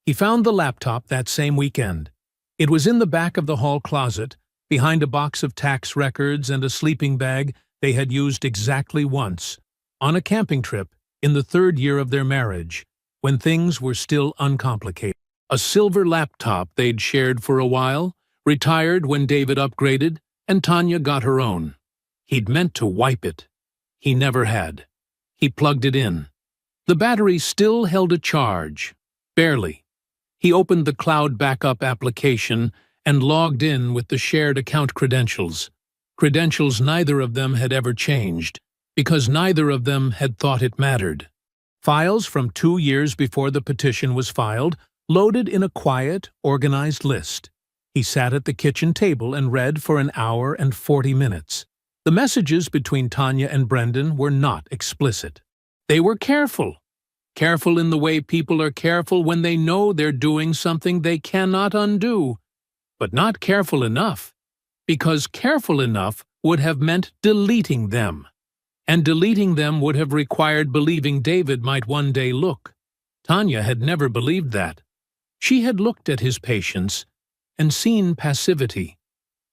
He found the laptop that same weekend. It was in the back of the hall closet, behind a box of tax records and a sleeping bag they had used exactly once, on a camping trip in the 3rd year of their marriage, when things were still uncomplicated. A silver laptop they'd shared for a while, retired when David upgraded, and Tanya got her own. He'd meant to wipe it. He never had. He plugged it in. The battery still held a charge. Barely. He opened the cloud backup application and logged in with the shared account credentials. Credentials neither of them had ever changed, because neither of them had thought it mattered. Files from 2 years before the petition was filed, loaded in a quiet, organized list. He sat at the kitchen table and read for an hour and 40 minutes. The messages between Tanya and Brendan were not explicit. They were careful. Careful in the way people are careful when they know they're doing something they cannot undo. But not careful enough, because careful enough would have meant deleting them. And deleting them would have required believing David might one day look. Tanya had never believed that. She had looked at his patience and seen passivity.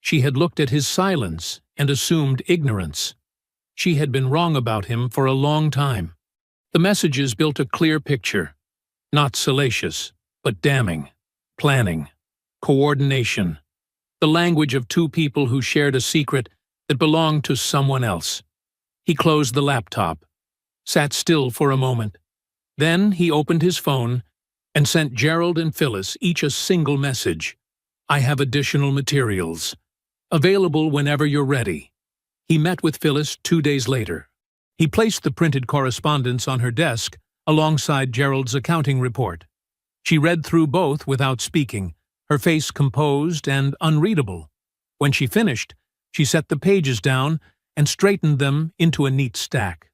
She had looked at his silence and assumed ignorance. She had been wrong about him for a long time. The messages built a clear picture, not salacious, but damning, planning, coordination, the language of 2 people who shared a secret that belonged to someone else. He closed the laptop, sat still for a moment. Then he opened his phone and sent Gerald and Phyllis each a single message. "I have additional materials. Available whenever you're ready." He met with Phyllis 2 days later. He placed the printed correspondence on her desk alongside Gerald's accounting report. She read through both without speaking, her face composed and unreadable. When she finished, she set the pages down and straightened them into a neat stack.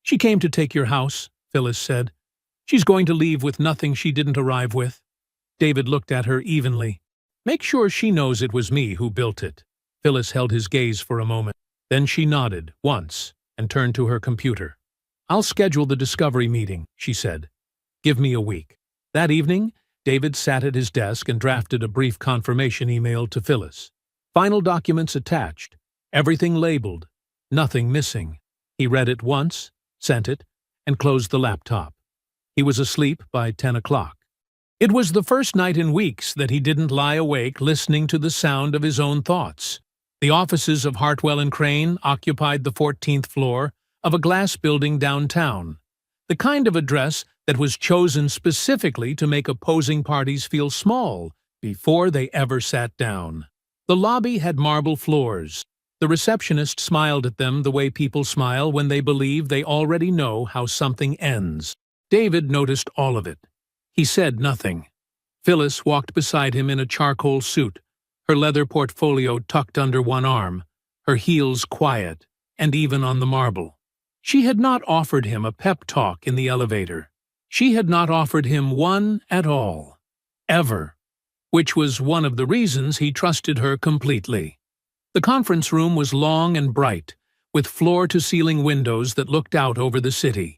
"She came to take your house," Phyllis said. "She's going to leave with nothing she didn't arrive with." David looked at her evenly. "Make sure she knows it was me who built it." Phyllis held his gaze for a moment. Then she nodded once and turned to her computer. "I'll schedule the discovery meeting," she said. "Give me a week." That evening, David sat at his desk and drafted a brief confirmation email to Phyllis. Final documents attached, everything labeled, nothing missing. He read it once, sent it, and closed the laptop. He was asleep by 10 o'clock. It was the first night in weeks that he didn't lie awake listening to the sound of his own thoughts. The offices of Hartwell and Crane occupied the 14th floor of a glass building downtown, the kind of address that was chosen specifically to make opposing parties feel small before they ever sat down. The lobby had marble floors. The receptionist smiled at them the way people smile when they believe they already know how something ends. David noticed all of it. He said nothing. Phyllis walked beside him in a charcoal suit, her leather portfolio tucked under one arm, her heels quiet, and even on the marble. She had not offered him a pep talk in the elevator. She had not offered him one at all. Ever. Which was one of the reasons he trusted her completely. The conference room was long and bright, with floor-to-ceiling windows that looked out over the city.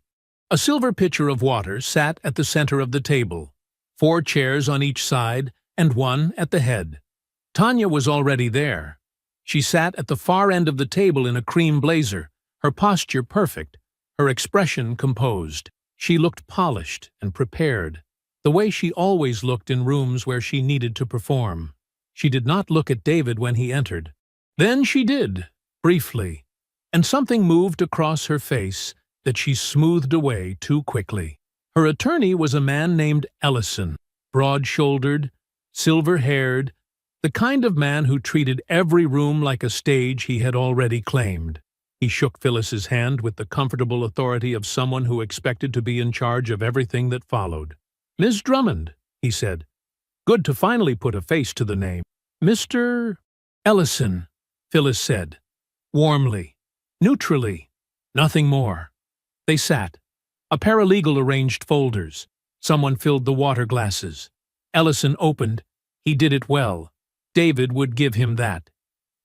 A silver pitcher of water sat at the center of the table, 4 chairs on each side and one at the head. Tanya was already there. She sat at the far end of the table in a cream blazer, her posture perfect, her expression composed. She looked polished and prepared, the way she always looked in rooms where she needed to perform. She did not look at David when he entered. Then she did, briefly, and something moved across her face that she smoothed away too quickly. Her attorney was a man named Ellison, broad-shouldered, silver-haired, the kind of man who treated every room like a stage he had already claimed. He shook Phyllis's hand with the comfortable authority of someone who expected to be in charge of everything that followed. "Miss Drummond," he said. "Good to finally put a face to the name." "Mr. Ellison," Phyllis said, warmly, neutrally, nothing more. They sat. A paralegal arranged folders. Someone filled the water glasses. Ellison opened. He did it well. David would give him that.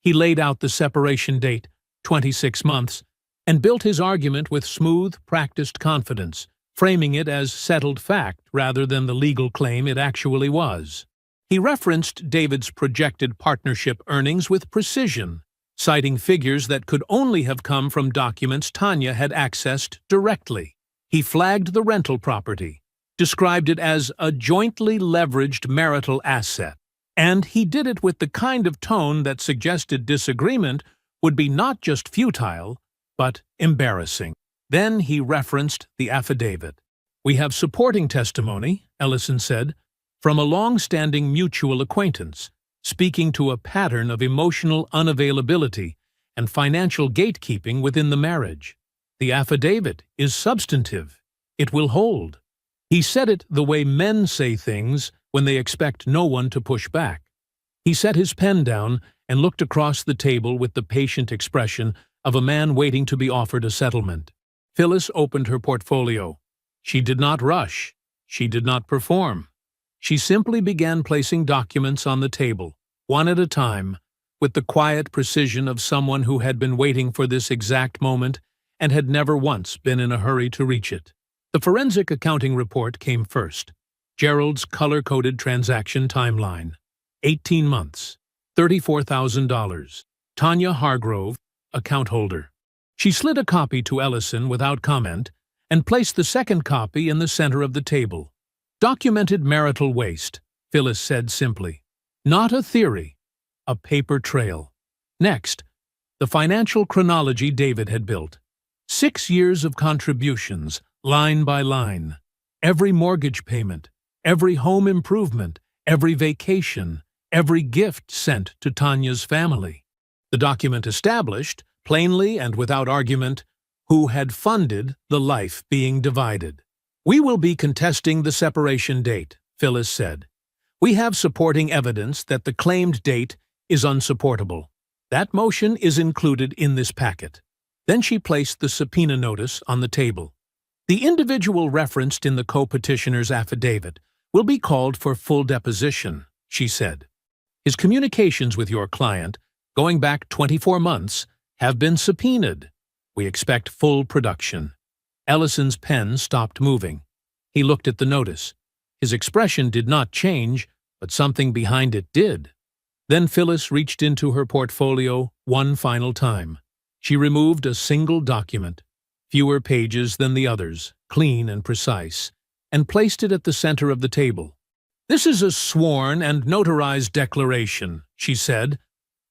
He laid out the separation date, 26 months, and built his argument with smooth, practiced confidence, framing it as settled fact rather than the legal claim it actually was. He referenced David's projected partnership earnings with precision, citing figures that could only have come from documents Tanya had accessed directly. He flagged the rental property, described it as a jointly leveraged marital asset, and he did it with the kind of tone that suggested disagreement would be not just futile, but embarrassing. Then he referenced the affidavit. "We have supporting testimony," Ellison said, "from a long-standing mutual acquaintance, speaking to a pattern of emotional unavailability and financial gatekeeping within the marriage. The affidavit is substantive. It will hold." He said it the way men say things when they expect no one to push back. He set his pen down and looked across the table with the patient expression of a man waiting to be offered a settlement. Phyllis opened her portfolio. She did not rush. She did not perform. She simply began placing documents on the table, one at a time, with the quiet precision of someone who had been waiting for this exact moment and had never once been in a hurry to reach it. The forensic accounting report came first. Gerald's color-coded transaction timeline. 18 months. $34,000. Tanya Hargrove, account holder. She slid a copy to Ellison without comment and placed the second copy in the center of the table. "Documented marital waste," Phyllis said simply. "Not a theory. A paper trail." Next, the financial chronology David had built. 6 years of contributions, line by line. Every mortgage payment, every home improvement, every vacation, every gift sent to Tanya's family. The document established, plainly and without argument, who had funded the life being divided. "We will be contesting the separation date," Phyllis said. "We have supporting evidence that the claimed date is unsupportable. That motion is included in this packet." Then she placed the subpoena notice on the table. "The individual referenced in the co-petitioner's affidavit will be called for full deposition," she said. "His communications with your client, going back 24 months, have been subpoenaed. We expect full production." Ellison's pen stopped moving. He looked at the notice. His expression did not change, but something behind it did. Then Phyllis reached into her portfolio one final time. She removed a single document, fewer pages than the others, clean and precise, and placed it at the center of the table. "This is a sworn and notarized declaration," she said,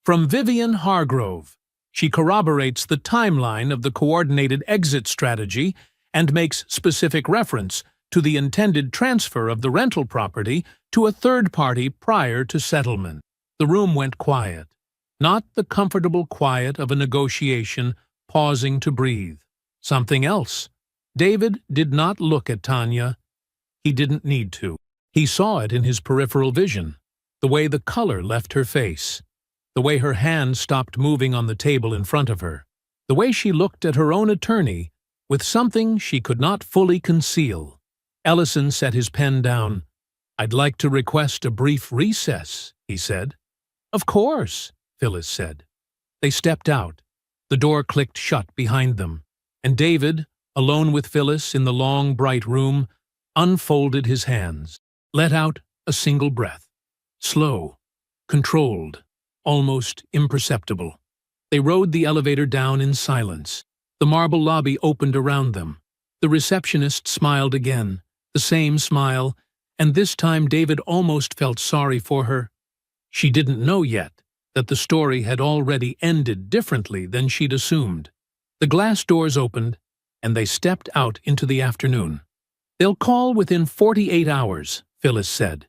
"from Vivian Hargrove. She corroborates the timeline of the coordinated exit strategy and makes specific reference to the intended transfer of the rental property to a third party prior to settlement." The room went quiet, not the comfortable quiet of a negotiation pausing to breathe. Something else. David did not look at Tanya. He didn't need to. He saw it in his peripheral vision, the way the color left her face, the way her hand stopped moving on the table in front of her, the way she looked at her own attorney with something she could not fully conceal. Ellison set his pen down. "I'd like to request a brief recess," he said. "Of course," Phyllis said. They stepped out. The door clicked shut behind them, and David, alone with Phyllis in the long, bright room, unfolded his hands, let out a single breath. Slow, controlled, almost imperceptible. They rode the elevator down in silence. The marble lobby opened around them. The receptionist smiled again, the same smile, and this time David almost felt sorry for her. She didn't know yet that the story had already ended differently than she'd assumed. The glass doors opened, and they stepped out into the afternoon. "They'll call within 48 hours, Phyllis said.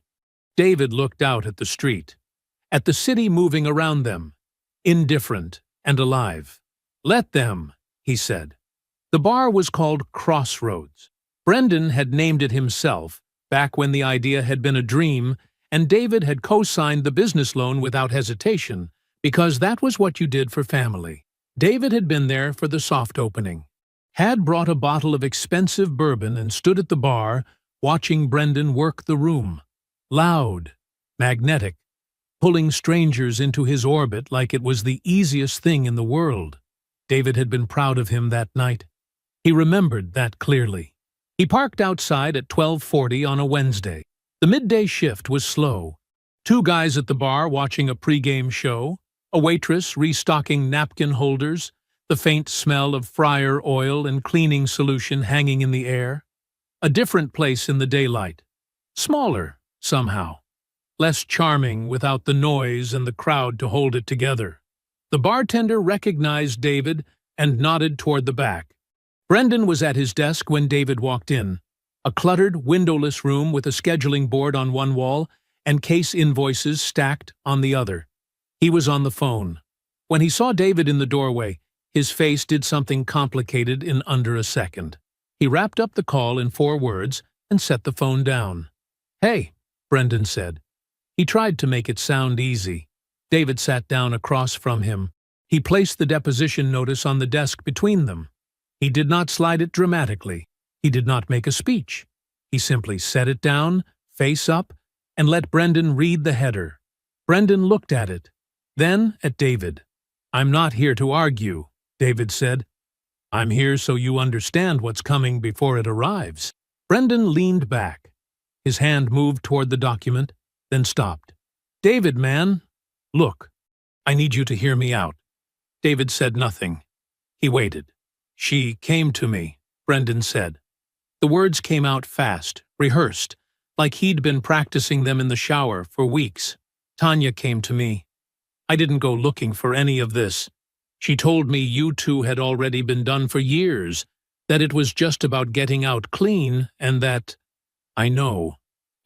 David looked out at the street, at the city moving around them, indifferent and alive. "Let them," he said. The bar was called Crossroads. Brendan had named it himself, back when the idea had been a dream, and David had co-signed the business loan without hesitation, because that was what you did for family. David had been there for the soft opening, had brought a bottle of expensive bourbon and stood at the bar, watching Brendan work the room. Loud, magnetic, pulling strangers into his orbit like it was the easiest thing in the world. David had been proud of him that night. He remembered that clearly. He parked outside at 12:40 on a Wednesday. The midday shift was slow. 2 guys at the bar watching a pregame show, a waitress restocking napkin holders, the faint smell of fryer oil and cleaning solution hanging in the air. A different place in the daylight. Smaller, somehow. Less charming without the noise and the crowd to hold it together. The bartender recognized David and nodded toward the back. Brendan was at his desk when David walked in. A cluttered, windowless room with a scheduling board on one wall and case invoices stacked on the other. He was on the phone. When he saw David in the doorway, his face did something complicated in under a second. He wrapped up the call in 4 words and set the phone down. "Hey," Brendan said. He tried to make it sound easy. David sat down across from him. He placed the deposition notice on the desk between them. He did not slide it dramatically. He did not make a speech. He simply set it down, face up, and let Brendan read the header. Brendan looked at it, then at David. "I'm not here to argue," David said. "I'm here so you understand what's coming before it arrives." Brendan leaned back. His hand moved toward the document, then stopped. "David, man, look, I need you to hear me out." David said nothing. He waited. "She came to me," Brendan said. The words came out fast, rehearsed, like he'd been practicing them in the shower for weeks. "Tanya came to me. I didn't go looking for any of this. She told me you 2 had already been done for years, that it was just about getting out clean, and that—" "I know.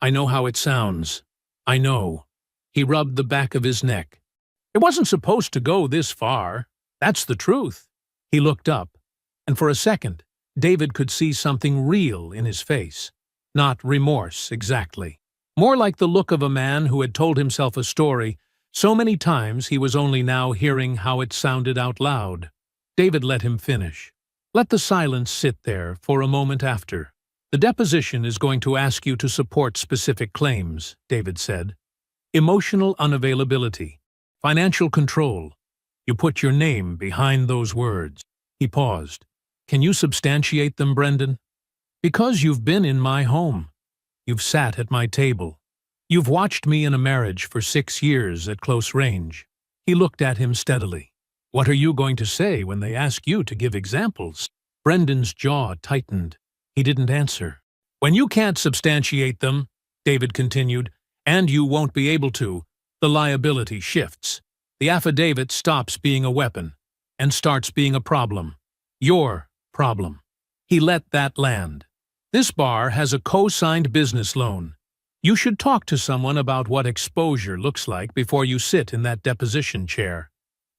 I know how it sounds. I know. He rubbed the back of his neck. It wasn't supposed to go this far. That's the truth. He looked up, and for a second, David could see something real in his face. Not remorse, exactly. More like the look of a man who had told himself a story so many times he was only now hearing how it sounded out loud. David let him finish. Let the silence sit there for a moment after. The deposition is going to ask you to support specific claims, David said. Emotional unavailability, financial control. You put your name behind those words. He paused. Can you substantiate them, Brendan? Because you've been in my home. You've sat at my table. You've watched me in a marriage for 6 years at close range. He looked at him steadily. What are you going to say when they ask you to give examples? Brendan's jaw tightened. He didn't answer. When you can't substantiate them, David continued, and you won't be able to, the liability shifts. The affidavit stops being a weapon and starts being a problem. Your problem. He let that land. This bar has a co-signed business loan. You should talk to someone about what exposure looks like before you sit in that deposition chair.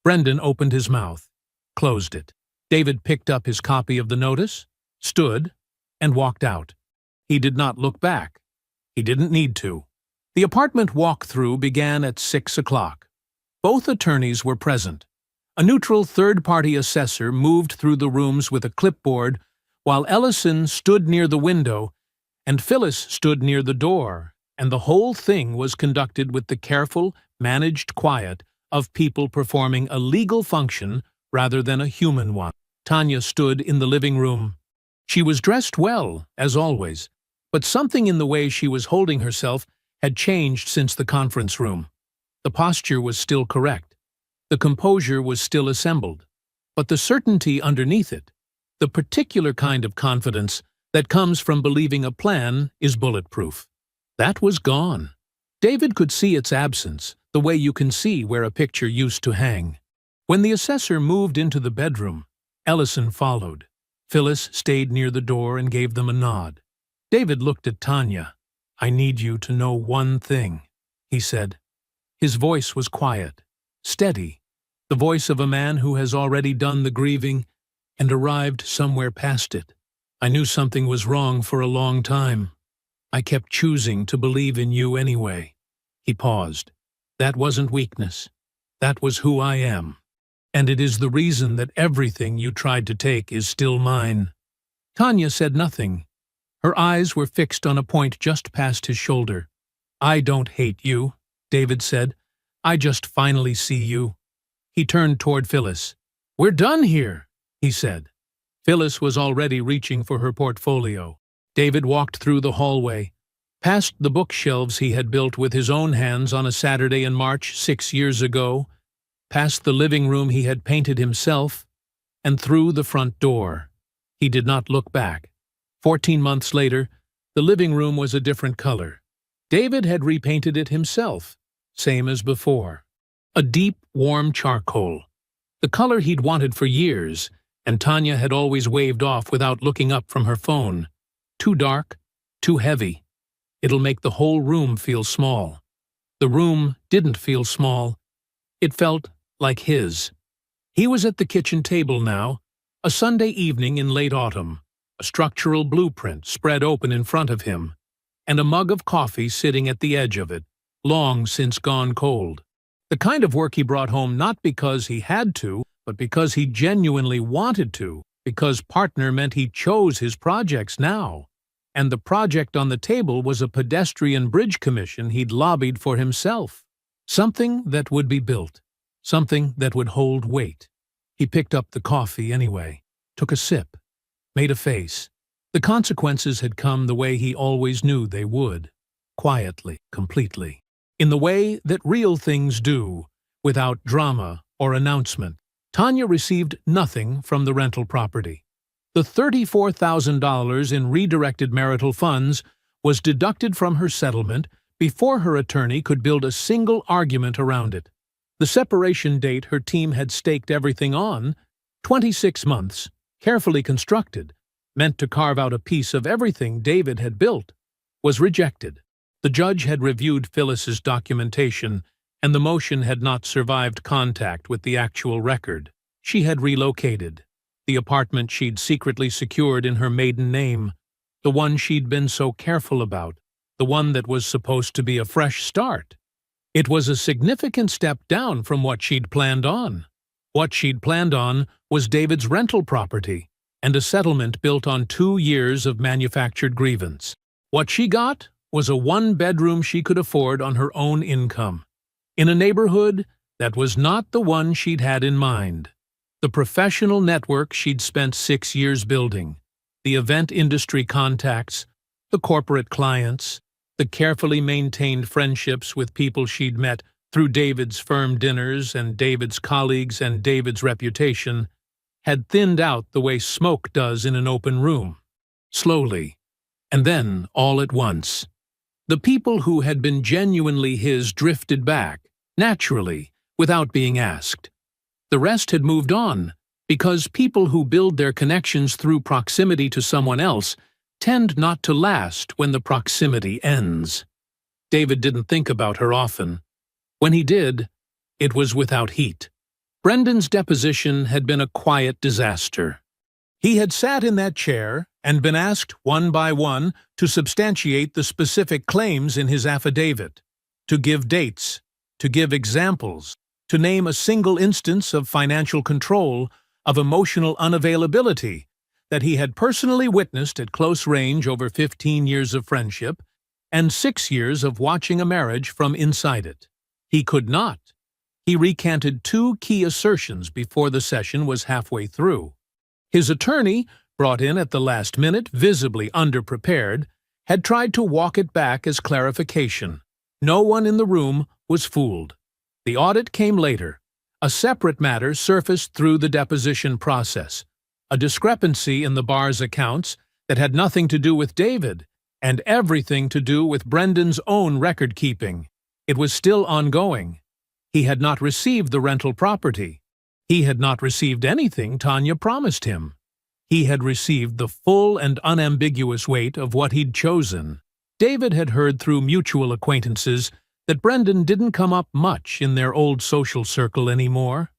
Brendan opened his mouth, closed it. David picked up his copy of the notice, stood, and walked out. He did not look back. He didn't need to. The apartment walk-through began at 6 o'clock. Both attorneys were present. A neutral third-party assessor moved through the rooms with a clipboard, while Ellison stood near the window and Phyllis stood near the door, and the whole thing was conducted with the careful, managed quiet of people performing a legal function rather than a human one. Tanya stood in the living room. She was dressed well, as always, but something in the way she was holding herself had changed since the conference room. The posture was still correct. The composure was still assembled. But the certainty underneath it, the particular kind of confidence that comes from believing a plan is bulletproof, that was gone. David could see its absence, the way you can see where a picture used to hang. When the assessor moved into the bedroom, Ellison followed. Phyllis stayed near the door and gave them a nod. David looked at Tanya. I need you to know one thing, he said. His voice was quiet, steady, the voice of a man who has already done the grieving and arrived somewhere past it. I knew something was wrong for a long time. I kept choosing to believe in you anyway. He paused. That wasn't weakness. That was who I am. And it is the reason that everything you tried to take is still mine. Tanya said nothing. Her eyes were fixed on a point just past his shoulder. I don't hate you, David said. I just finally see you. He turned toward Phyllis. We're done here, he said. Phyllis was already reaching for her portfolio. David walked through the hallway, past the bookshelves he had built with his own hands on a Saturday in March 6 years ago, past the living room he had painted himself, and through the front door. He did not look back. 14 months later, the living room was a different color. David had repainted it himself, same as before. A deep, warm charcoal. The color he'd wanted for years, and Tanya had always waved off without looking up from her phone. Too dark, too heavy. It'll make the whole room feel small. The room didn't feel small. It felt like his. He was at the kitchen table now, a Sunday evening in late autumn, a structural blueprint spread open in front of him, and a mug of coffee sitting at the edge of it, long since gone cold. The kind of work he brought home not because he had to, but because he genuinely wanted to, because partner meant he chose his projects now. And the project on the table was a pedestrian bridge commission he'd lobbied for himself. Something that would be built. Something that would hold weight. He picked up the coffee anyway, took a sip, made a face. The consequences had come the way he always knew they would. Quietly, completely. In the way that real things do, without drama or announcement. Tanya received nothing from the rental property. The $34,000 in redirected marital funds was deducted from her settlement before her attorney could build a single argument around it. The separation date her team had staked everything on, 26 months, carefully constructed, meant to carve out a piece of everything David had built, was rejected. The judge had reviewed Phyllis's documentation, and the motion had not survived contact with the actual record. She had relocated. The apartment she'd secretly secured in her maiden name, the one she'd been so careful about, the one that was supposed to be a fresh start. It was a significant step down from what she'd planned on. What she'd planned on was David's rental property and a settlement built on 2 years of manufactured grievance. What she got was a 1-bedroom she could afford on her own income, in a neighborhood that was not the one she'd had in mind. The professional network she'd spent 6 years building, the event industry contacts, the corporate clients, the carefully maintained friendships with people she'd met through David's firm dinners and David's colleagues and David's reputation, had thinned out the way smoke does in an open room. Slowly, and then all at once. The people who had been genuinely his drifted back, naturally, without being asked. The rest had moved on, because people who build their connections through proximity to someone else tend not to last when the proximity ends. David didn't think about her often. When he did, it was without heat. Brendan's deposition had been a quiet disaster. He had sat in that chair and been asked one by one to substantiate the specific claims in his affidavit, to give dates, to give examples, to name a single instance of financial control, of emotional unavailability that he had personally witnessed at close range over 15 years of friendship and 6 years of watching a marriage from inside it. He could not. He recanted 2 key assertions before the session was halfway through. His attorney, brought in at the last minute, visibly underprepared, had tried to walk it back as clarification. No one in the room was fooled. The audit came later. A separate matter surfaced through the deposition process, a discrepancy in the bar's accounts that had nothing to do with David and everything to do with Brendan's own record-keeping. It was still ongoing. He had not received the rental property. He had not received anything Tanya promised him. He had received the full and unambiguous weight of what he'd chosen. David had heard through mutual acquaintances that Brendan didn't come up much in their old social circle anymore.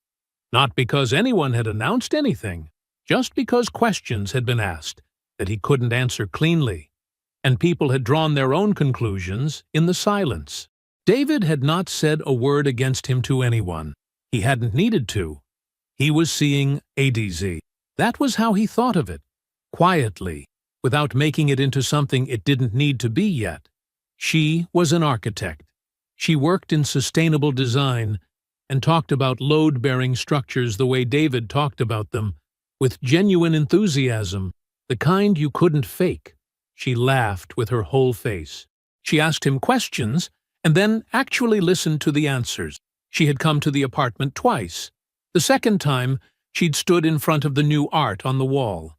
Not because anyone had announced anything, just because questions had been asked that he couldn't answer cleanly, and people had drawn their own conclusions in the silence. David had not said a word against him to anyone. He hadn't needed to. He was seeing ADZ. That was how he thought of it, quietly, without making it into something it didn't need to be yet. She was an architect. She worked in sustainable design and talked about load-bearing structures the way David talked about them, with genuine enthusiasm, the kind you couldn't fake. She laughed with her whole face. She asked him questions and then actually listened to the answers. She had come to the apartment twice. The second time, she'd stood in front of the new art on the wall.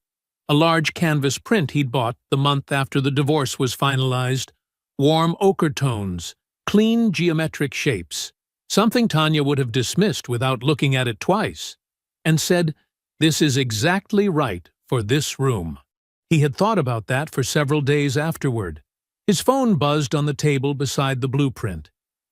A large canvas print he'd bought the month after the divorce was finalized. Warm ochre tones, clean geometric shapes. Something Tanya would have dismissed without looking at it twice, and said, "This is exactly right for this room." He had thought about that for several days afterward. His phone buzzed on the table beside the blueprint.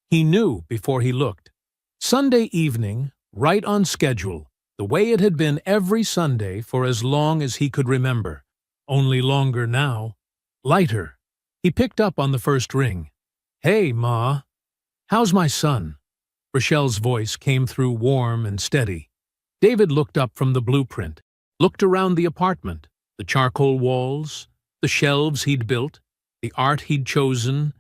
He knew before he looked. Sunday evening, right on schedule, the way it had been every Sunday for as long as he could remember. Only longer now. Lighter. He picked up on the first ring. "Hey, Ma. How's my son?" Rochelle's voice came through warm and steady. David looked up from the blueprint, looked around the apartment, the charcoal walls, the shelves he'd built, the art he'd chosen,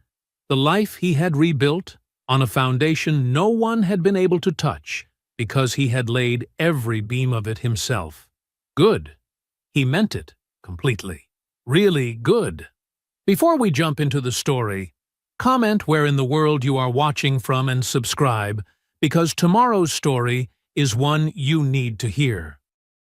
the life he had rebuilt on a foundation no one had been able to touch because he had laid every beam of it himself. Good. He meant it completely. Really good. Before we jump into the story, comment where in the world you are watching from and subscribe, because tomorrow's story is one you need to hear.